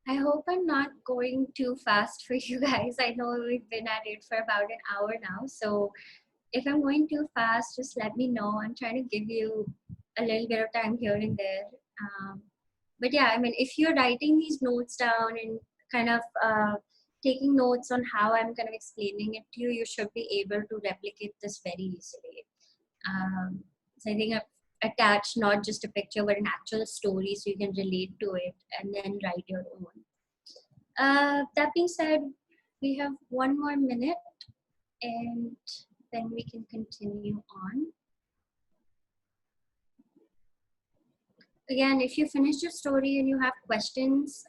I hope I'm not going too fast for you guys. I know we've been at it for about an hour now. So if I'm going too fast, just let me know. I'm trying to give you a little bit of time here and there. But yeah, I mean, if you're writing these notes down and kind of taking notes on how I'm kind of explaining it to you, you should be able to replicate this very easily. So I think I've attached not just a picture, but an actual story so you can relate to it and then write your own. That being said, we have 1 more minute and then we can continue on. Again, if you finish your story and you have questions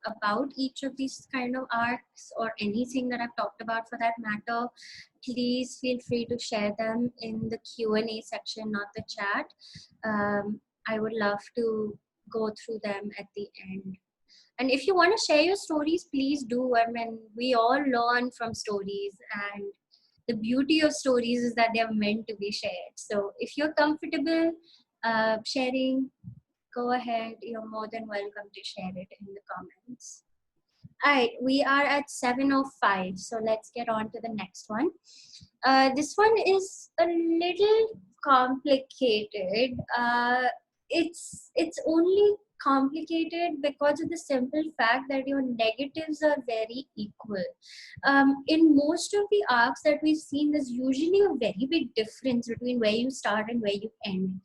about each of these kind of arcs or anything that I've talked about for that matter, please feel free to share them in the Q&A section, not the chat. I would love to go through them at the end. And if you want to share your stories, please do. I mean, we all learn from stories, and the beauty of stories is that they are meant to be shared. So if you're comfortable sharing, go ahead. You're more than welcome to share it in the comments. All right, we are at 7:05, so let's get on to the next one. This one is a little complicated. It's only complicated because of the simple fact that your negatives are very equal. In most of the arcs that we've seen, there's usually a very big difference between where you start and where you end.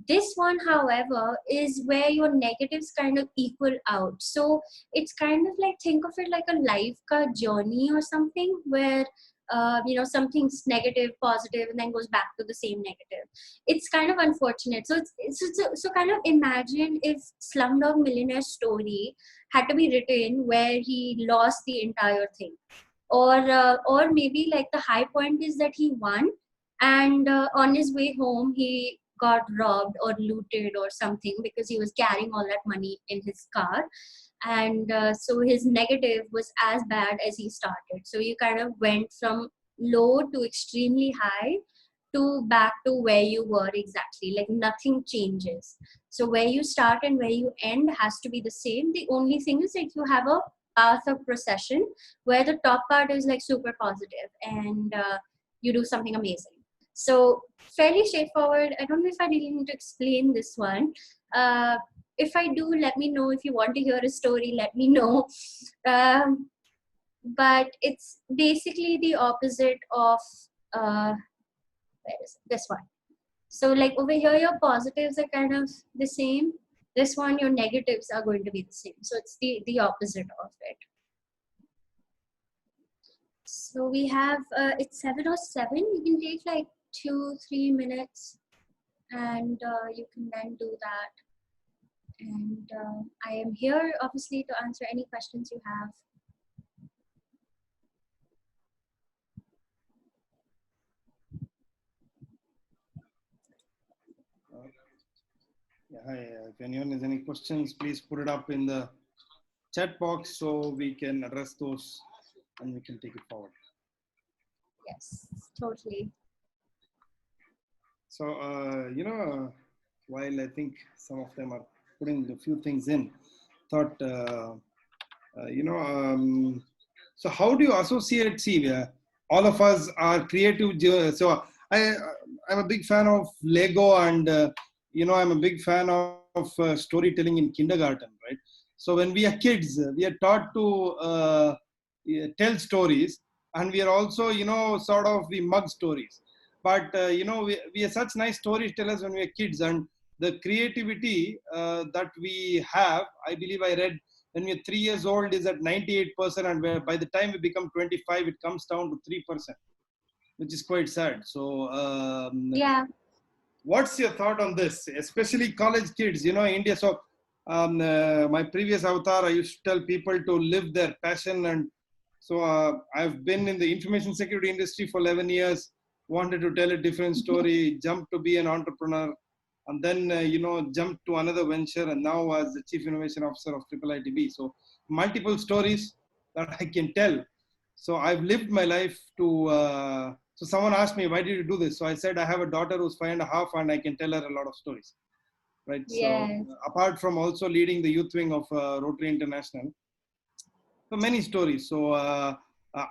This one, however, is where your negatives kind of equal out. So it's kind of like, think of it like a life ka journey or something, where something's negative, positive, and then goes back to the same negative. It's kind of unfortunate. So kind of imagine if Slumdog Millionaire story had to be written where he lost the entire thing, or maybe like the high point is that he won, and on his way home he got robbed or looted or something because he was carrying all that money in his car. and so his negative was as bad as he started. So you kind of went from low to extremely high to back to where you were exactly. Like nothing changes. So where you start and where you end has to be the same. The only thing is like you have a path of procession where the top part is like super positive and you do something amazing. So fairly straightforward. I don't know if I really need to explain this one. If I do, let me know. If you want to hear a story, let me know. But it's basically the opposite of where is it? This one. So like over here, your positives are kind of the same. This one, your negatives are going to be the same. So it's the opposite of it. So we have, it's 7:07. You can take like 2-3 minutes and you can then do that. And I am here obviously to answer any questions you have. Yeah, hi. If anyone has any questions, please put it up in the chat box so we can address those and we can take it forward. Yes, totally. So, while I think some of them are putting a few things in, thought, so how do you associate, see, all of us are creative. So I'm a big fan of Lego and, I'm a big fan of storytelling in kindergarten, right? So when we are kids, we are taught to tell stories, and we are also, sort of we mug stories. But, we are such nice storytellers when we are kids, and the creativity that we have, I believe I read, when we're 3 years old is at 98%, and by the time we become 25, it comes down to 3%, which is quite sad. So, Yeah. what's your thought on this, especially college kids, India? So, my previous avatar, I used to tell people to live their passion. And so I've been in the information security industry for 11 years, wanted to tell a different story, jumped to be an entrepreneur, and then, jumped to another venture, and now as the chief innovation officer of IIITB. So multiple stories that I can tell. So I've lived my life to, so someone asked me, why did you do this? So I said, I have a daughter who's 5.5 and I can tell her a lot of stories. Right. Yes. So apart from also leading the youth wing of Rotary International, so many stories. So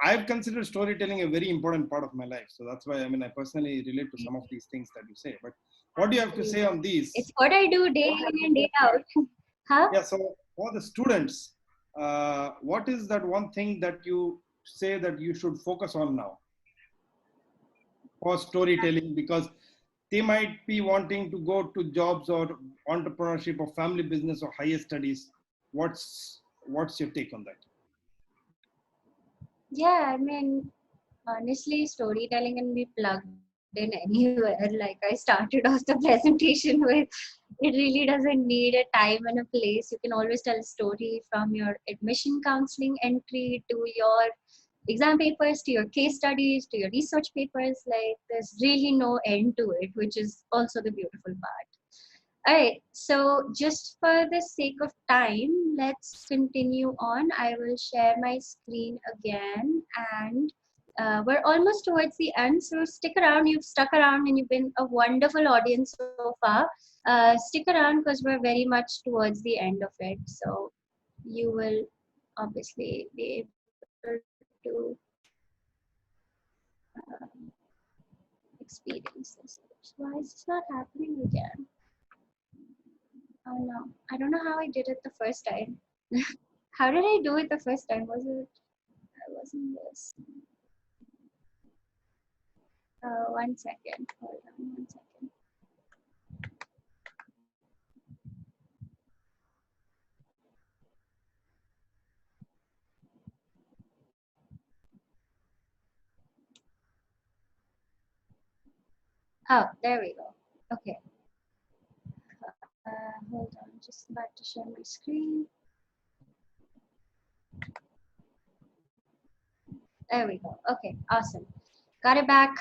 I've considered storytelling a very important part of my life. So that's why, I personally relate to some of these things that you say. But what do you have to say on these? It's what I do day in and day out. Huh? Yeah. So for the students, what is that one thing that you say that you should focus on now for storytelling? Because they might be wanting to go to jobs or entrepreneurship or family business or higher studies. What's your take on that? Yeah, I mean, honestly, storytelling can be plugged in anywhere. Like I started off the presentation with, it really doesn't need a time and a place. You can always tell a story from your admission counseling entry to your exam papers, to your case studies, to your research papers. Like there's really no end to it, which is also the beautiful part. All right, so just for the sake of time, let's continue on. I will share my screen again, and we're almost towards the end, so stick around. You've stuck around and you've been a wonderful audience so far. Stick around because we're very much towards the end of it, so you will obviously be able to experience this. Why is this not happening again? Oh no, I don't know how I did it the first time. How did I do it the first time? I wasn't this. One second. Hold on 1 second. Oh, there we go. Okay. Hold on. Just about to share my screen. There we go. Okay, awesome. Got it back.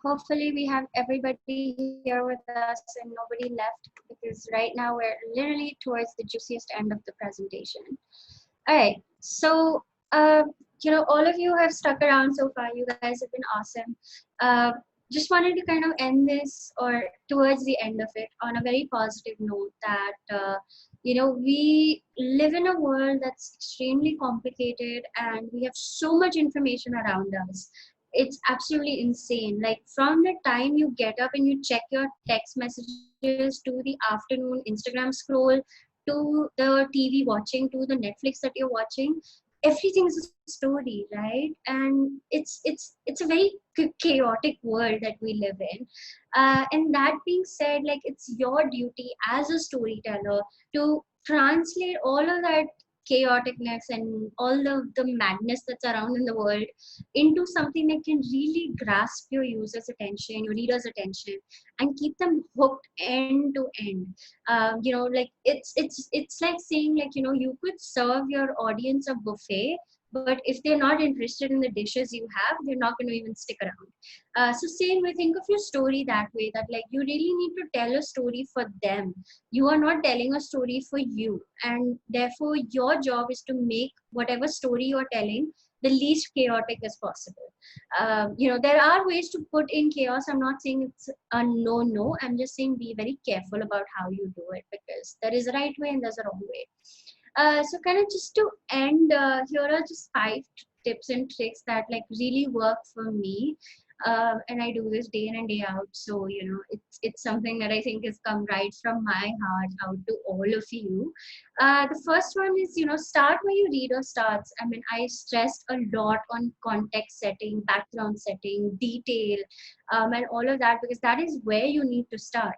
Hopefully we have everybody here with us and nobody left, because right now we're literally towards the juiciest end of the presentation. All right, so all of you have stuck around so far. You guys have been awesome. uh, just wanted to kind of end this, or towards the end of it, on a very positive note, that we live in a world that's extremely complicated and we have so much information around us. It's absolutely insane. Like, from the time you get up and you check your text messages, to the afternoon Instagram scroll, to the TV watching, to the Netflix that you're watching, everything is a story, right? And it's a very chaotic world that we live in. And that being said, like, it's your duty as a storyteller to translate all of that chaoticness and all of the madness that's around in the world into something that can really grasp your users' attention, your readers' attention, and keep them hooked end to end. Like, it's like saying, like, you could serve your audience a buffet, but if they're not interested in the dishes you have, they're not going to even stick around. So same way, think of your story that way, that like you really need to tell a story for them. You are not telling a story for you, and therefore your job is to make whatever story you're telling the least chaotic as possible. There are ways to put in chaos. I'm not saying it's a no. I'm just saying be very careful about how you do it, because there is a right way and there's a wrong way. So kind of just to end, here are just 5 tips and tricks that like really work for me. And I do this day in and day out. So, it's something that I think has come right from my heart out to all of you. The first one is, start where your reader starts. I mean, I stressed a lot on context setting, background setting, detail, and all of that, because that is where you need to start.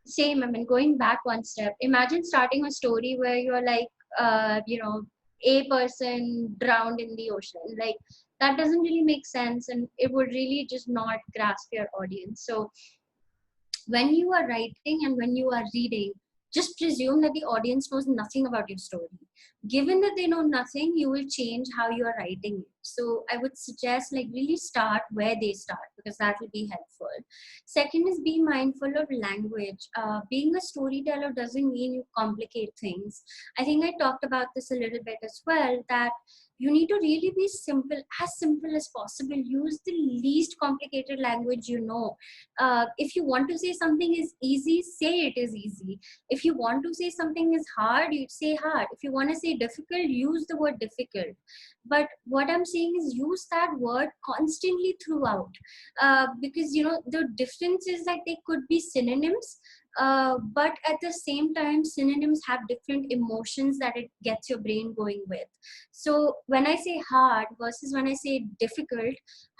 Same, I mean, going back one step, imagine starting a story where you're like, a person drowned in the ocean. Like, that doesn't really make sense, and it would really just not grasp your audience. So when you are writing and when you are reading, just presume that the audience knows nothing about your story. Given that they know nothing, you will change how you are writing it. So I would suggest, like, really start where they start, because that will be helpful. Second is be mindful of language. Being a storyteller doesn't mean you complicate things. I think I talked about this a little bit as well, that you need to really be simple as possible. Use the least complicated language you know. If you want to say something is easy, say it is easy. If you want to say something is hard, you say hard. If you want to say difficult, use the word difficult. But what I'm saying is use that word constantly throughout, because the difference is that they could be synonyms, but at the same time, synonyms have different emotions that it gets your brain going with. So when I say hard versus when I say difficult,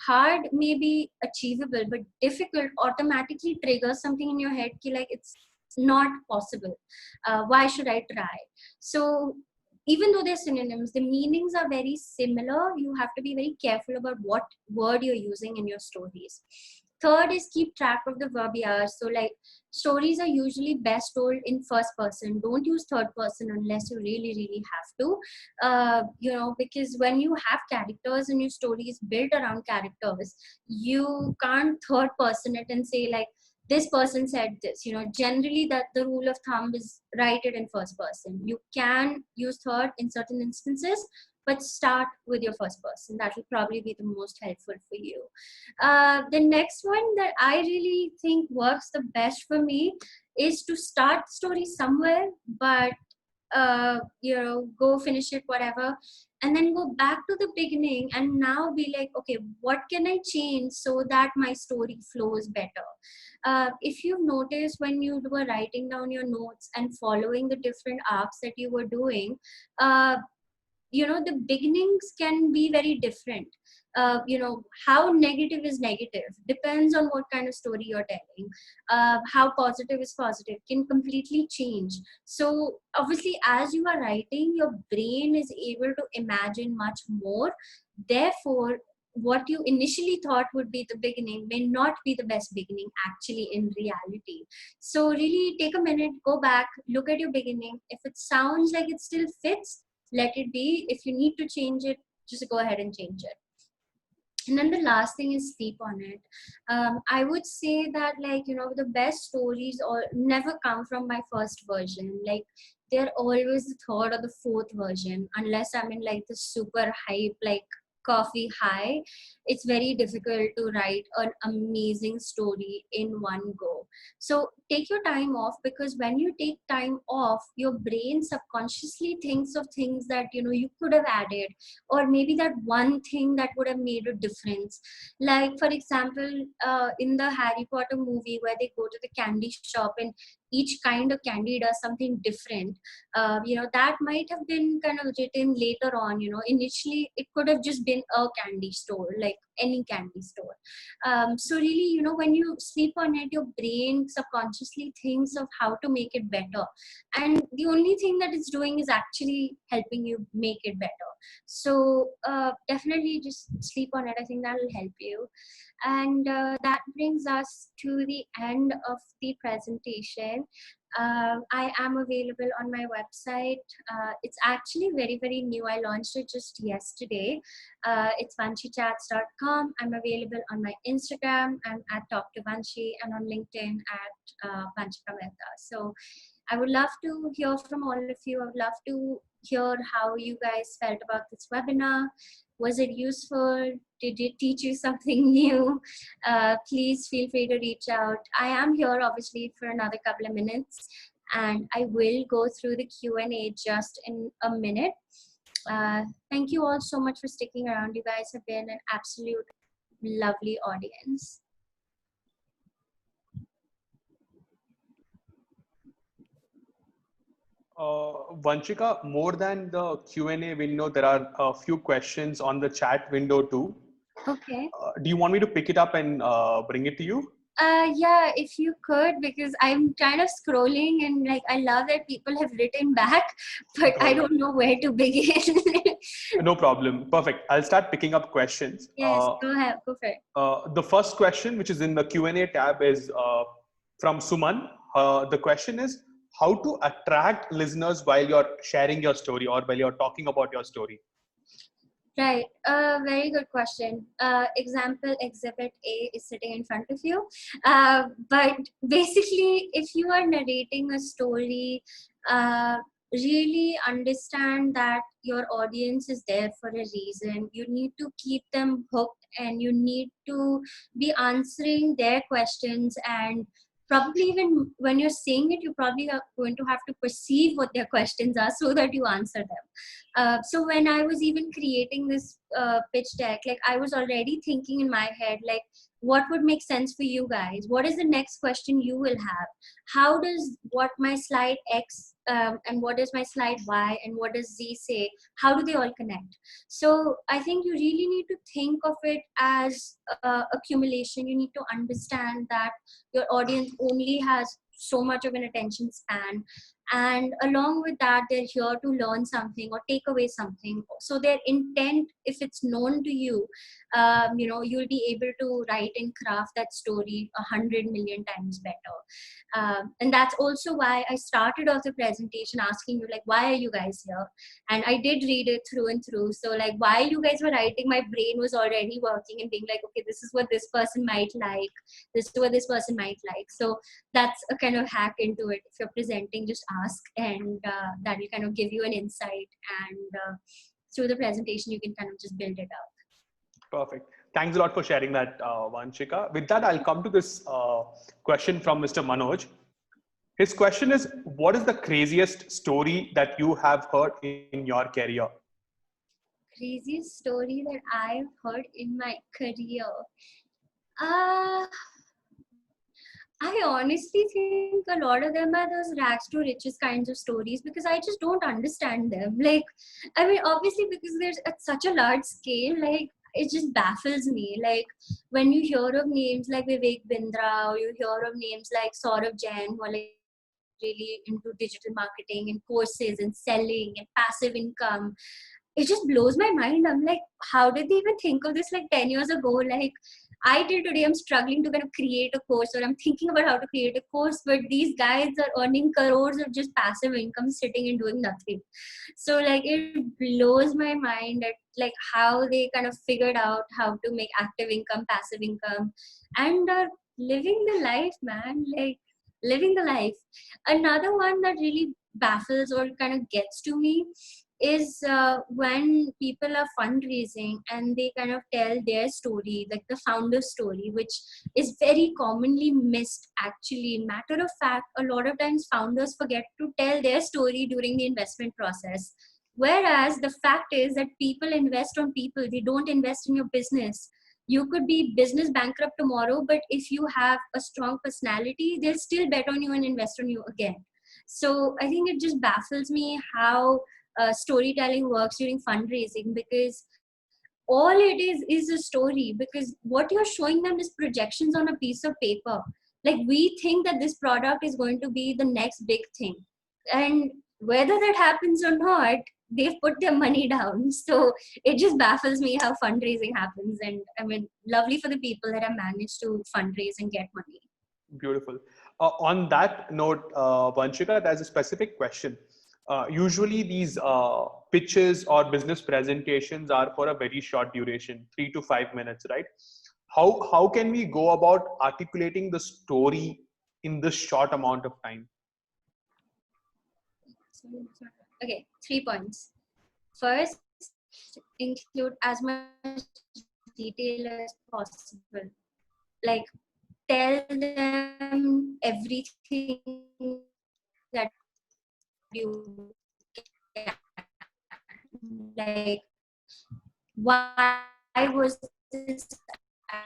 hard may be achievable, but difficult automatically triggers something in your head, like it's not possible. Why should I try? So even though they're synonyms, the meanings are very similar. You have to be very careful about what word you're using in your stories. Third is keep track of the verbiage. So, like, stories are usually best told in first person. Don't use third person unless you really have to. Because when you have characters and your story is built around characters, you can't third person it and say, like, this person said this. Generally that the rule of thumb is write it in first person. You can use third in certain instances, but start with your first person. That will probably be the most helpful for you. The next one that I really think works the best for me is to start the story somewhere, but go finish it, whatever, and then go back to the beginning and now be like, okay, what can I change so that my story flows better? If you notice, when you were writing down your notes and following the different arcs that you were doing, the beginnings can be very different. How negative is negative depends on what kind of story you're telling. How positive is positive can completely change. So obviously, as you are writing, your brain is able to imagine much more. Therefore, what you initially thought would be the beginning may not be the best beginning actually in reality. So really take a minute, go back, look at your beginning. If it sounds like it still fits, let it be. If you need to change it, just go ahead and change it. And then the last thing is sleep on it. I would say that, like, the best stories or never come from my first version. Like, they're always the third or the fourth version, unless I'm in like the super hype, like coffee high. It's very difficult to write an amazing story in one go. So take your time off, because when you take time off, your brain subconsciously thinks of things that you could have added, or maybe that one thing that would have made a difference. Like, for example, in the Harry Potter movie, where they go to the candy shop and each kind of candy does something different. That might have been kind of written later on. Initially it could have just been a candy store, like any candy store. So really, when you sleep on it, your brain subconsciously thinks of how to make it better, and the only thing that it's doing is actually helping you make it better. So definitely just sleep on it. I think that will help you. And that brings us to the end of the presentation. I am available on my website. It's actually very, very new. I launched it just yesterday. It's vanshicharts.com. I'm available on my Instagram. I'm at Talk to Vanshi, and on LinkedIn at Vanshika Mehta. So I would love to hear from all of you. I would love to hear how you guys felt about this webinar. Was it useful? Did it teach you something new? Please feel free to reach out. I am here obviously for another couple of minutes, and I will go through the Q&A just in a minute. Thank you all so much for sticking around. You guys have been an absolute lovely audience. Vanshika, more than the Q&A window, there are a few questions on the chat window too. Okay. Do you want me to pick it up and bring it to you? Yeah, if you could, because I'm kind of scrolling and like I love that people have written back, but I don't know where to begin. No problem. Perfect. I'll start picking up questions. Yes, go ahead, go for it. The first question, which is in the Q&A tab, is from Suman. The question is, how to attract listeners while you're sharing your story or while you're talking about your story? Right, very good question. Example, exhibit A is sitting in front of you. But basically, if you are narrating a story, really understand that your audience is there for a reason. You need to keep them hooked, and you need to be answering their questions, and probably even when you're saying it, you probably are going to have to perceive what their questions are so that you answer them. So when I was even creating this pitch deck, like I was already thinking in my head, like, what would make sense for you guys? What is the next question you will have? How does what my slide X and what is my slide Y and what does Z say? How do they all connect? So I think you really need to think of it as accumulation. You need to understand that your audience only has so much of an attention span, and along with that, they're here to learn something or take away something. So their intent, if it's known to you, you'll be able to write and craft that story 100 million times better. And that's also why I started off the presentation asking you, like, why are you guys here? And I did read it through and through. So like, while you guys were writing, my brain was already working and being like, okay, this is what this person might like, this is what this person might like. So that's a kind of hack into it. If you're presenting, just ask, and that will kind of give you an insight, and through the presentation you can kind of just build it up. Perfect. Thanks a lot for sharing that, Vanshika. With that, I'll come to this question from Mr. Manoj. His question is, what is the craziest story that you have heard in your career? Craziest story that I've heard in my career? I honestly think a lot of them are those rags to riches kinds of stories, because I just don't understand them. Like, I mean, obviously because there's at such a large scale, like it just baffles me. Like when you hear of names like Vivek Bindra, or you hear of names like Saurabh Jain, who are like really into digital marketing and courses and selling and passive income, it just blows my mind. I'm like, how did they even think of this like 10 years ago? Like, I till today am struggling to kind of create a course, or I'm thinking about how to create a course, but these guys are earning crores of just passive income sitting and doing nothing. So like it blows my mind at like how they kind of figured out how to make active income, passive income, and are living the life, man. Like living the life. Another one that really baffles or kind of gets to me is when people are fundraising and they kind of tell their story, like the founder story, which is very commonly missed actually. Matter of fact, a lot of times founders forget to tell their story during the investment process. Whereas the fact is that people invest on people, they don't invest in your business. You could be business bankrupt tomorrow, but if you have a strong personality, they'll still bet on you and invest on you again. So I think it just baffles me how storytelling works during fundraising, because all it is a story, because what you're showing them is projections on a piece of paper. Like we think that this product is going to be the next big thing, and whether that happens or not, they've put their money down. So it just baffles me how fundraising happens. And I mean, lovely for the people that have managed to fundraise and get money. Beautiful. On that note, Vanshika, there's a specific question. Usually these pitches or business presentations are for a very short duration, 3 to 5 minutes, right? How can we go about articulating the story in this short amount of time? Okay, 3 points. First, include as much detail as possible. Like, tell them everything that you can. Like, why was this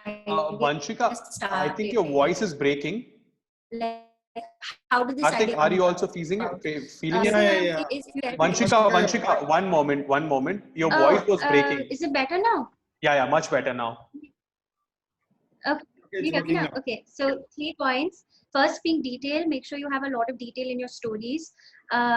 idea Vanshika, I think your started? voice is breaking. Like, how did this Karthik, idea are come you also about? feeling it? Second Yeah. one is if you ever Vanshika, one moment. Your voice was breaking. is it better now? Yeah, much better now. Okay, It's you hear me working now? now. Okay, so 3 points. First, being detailed. Make sure you have a lot of detail in your stories.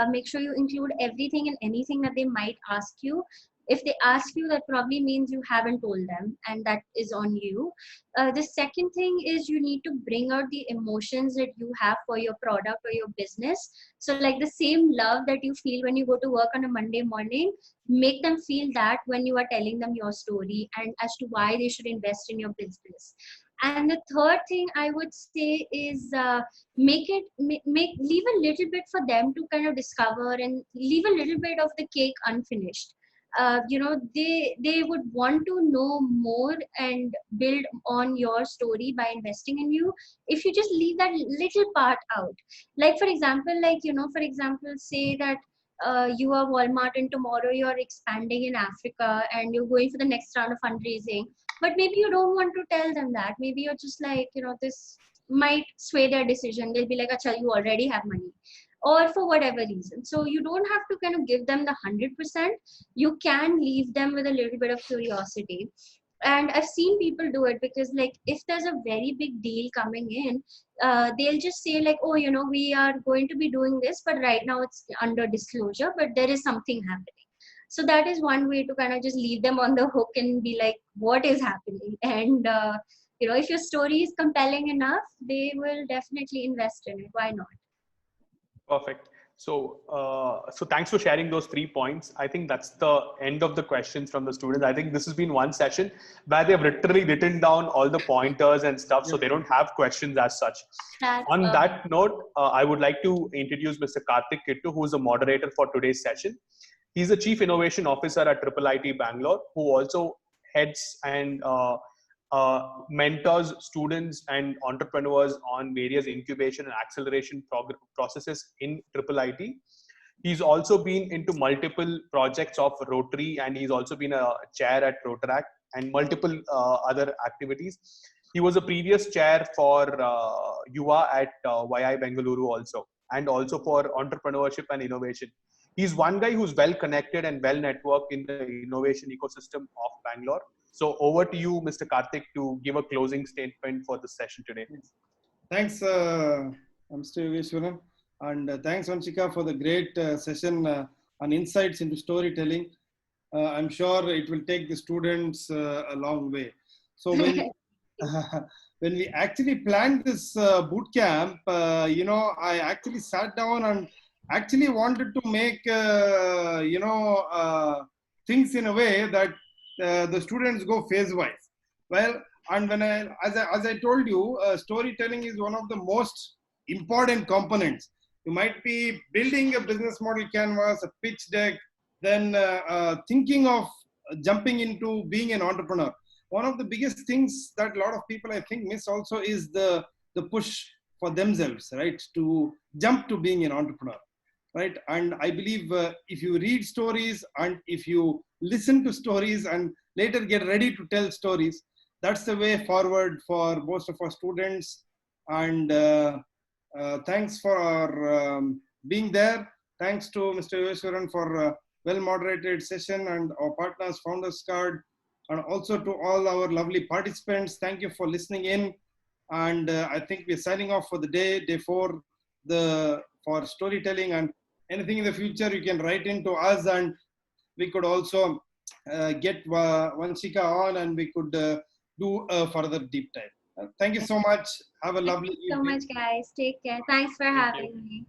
Make sure you include everything and anything that they might ask you. If they ask you, that probably means you haven't told them, and that is on you. The second thing is you need to bring out the emotions that you have for your product or your business. So, like the same love that you feel when you go to work on a Monday morning, make them feel that when you are telling them your story and as to why they should invest in your business. And the third thing I would say is make leave a little bit for them to kind of discover, and leave a little bit of the cake unfinished. They would want to know more and build on your story by investing in you if you just leave that little part out. Like for example, say that you are Walmart and tomorrow you're expanding in Africa and you're going for the next round of fundraising, but maybe you don't want to tell them that. Maybe you're just like, this might sway their decision. They'll be like, Achha, you already have money, or for whatever reason. So you don't have to kind of give them the 100%. You can leave them with a little bit of curiosity. And I've seen people do it, because like if there's a very big deal coming in, they'll just say like, oh, we are going to be doing this, but right now it's under disclosure, but there is something happening. So that is one way to kind of just leave them on the hook and be like, what is happening? And if your story is compelling enough, they will definitely invest in it. Why not? Perfect. So thanks for sharing those 3 points. I think that's the end of the questions from the students. I think this has been one session where they've literally written down all the pointers and stuff, so they don't have questions as such. On that note, I would like to introduce Mr. Karthik Kittu, who is the moderator for today's session. He's the Chief Innovation Officer at IIIT Bangalore, who also heads and mentors students and entrepreneurs on various incubation and acceleration processes in IIIT. He's also been into multiple projects of Rotary, and he's also been a chair at Rotaract and multiple other activities. He was a previous chair for UA at YI Bengaluru also, and also for entrepreneurship and innovation. He's one guy who's well connected and well networked in the innovation ecosystem of Bangalore. So over to you, Mr. Karthik, to give a closing statement for the session today. Thanks, Mr. Yogeshwaran. And thanks, Vanshika, for the great session on insights into storytelling. I'm sure it will take the students a long way. So when we actually planned this boot camp, I actually sat down and actually wanted to make, things in a way that the students go phase wise. Well, and as I told you, storytelling is one of the most important components. You might be building a business model canvas, a pitch deck, then thinking of jumping into being an entrepreneur. One of the biggest things that a lot of people I think miss also is the push for themselves, right, to jump to being an entrepreneur, right? And I believe if you read stories and if you listen to stories and later get ready to tell stories, that's the way forward for most of our students. And thanks for being there. Thanks to Mr. Yoveshwaran for a well moderated session and our partners founders card, and also to all our lovely participants. Thank you for listening in. And I think we're signing off for the day 4, for storytelling. And anything in the future, you can write into us, and we could also get Vanshika on, and we could do a further deep dive. Thank you so much. Have a Thank lovely you so evening. much, guys. Take care. Thanks for Thank you. having me.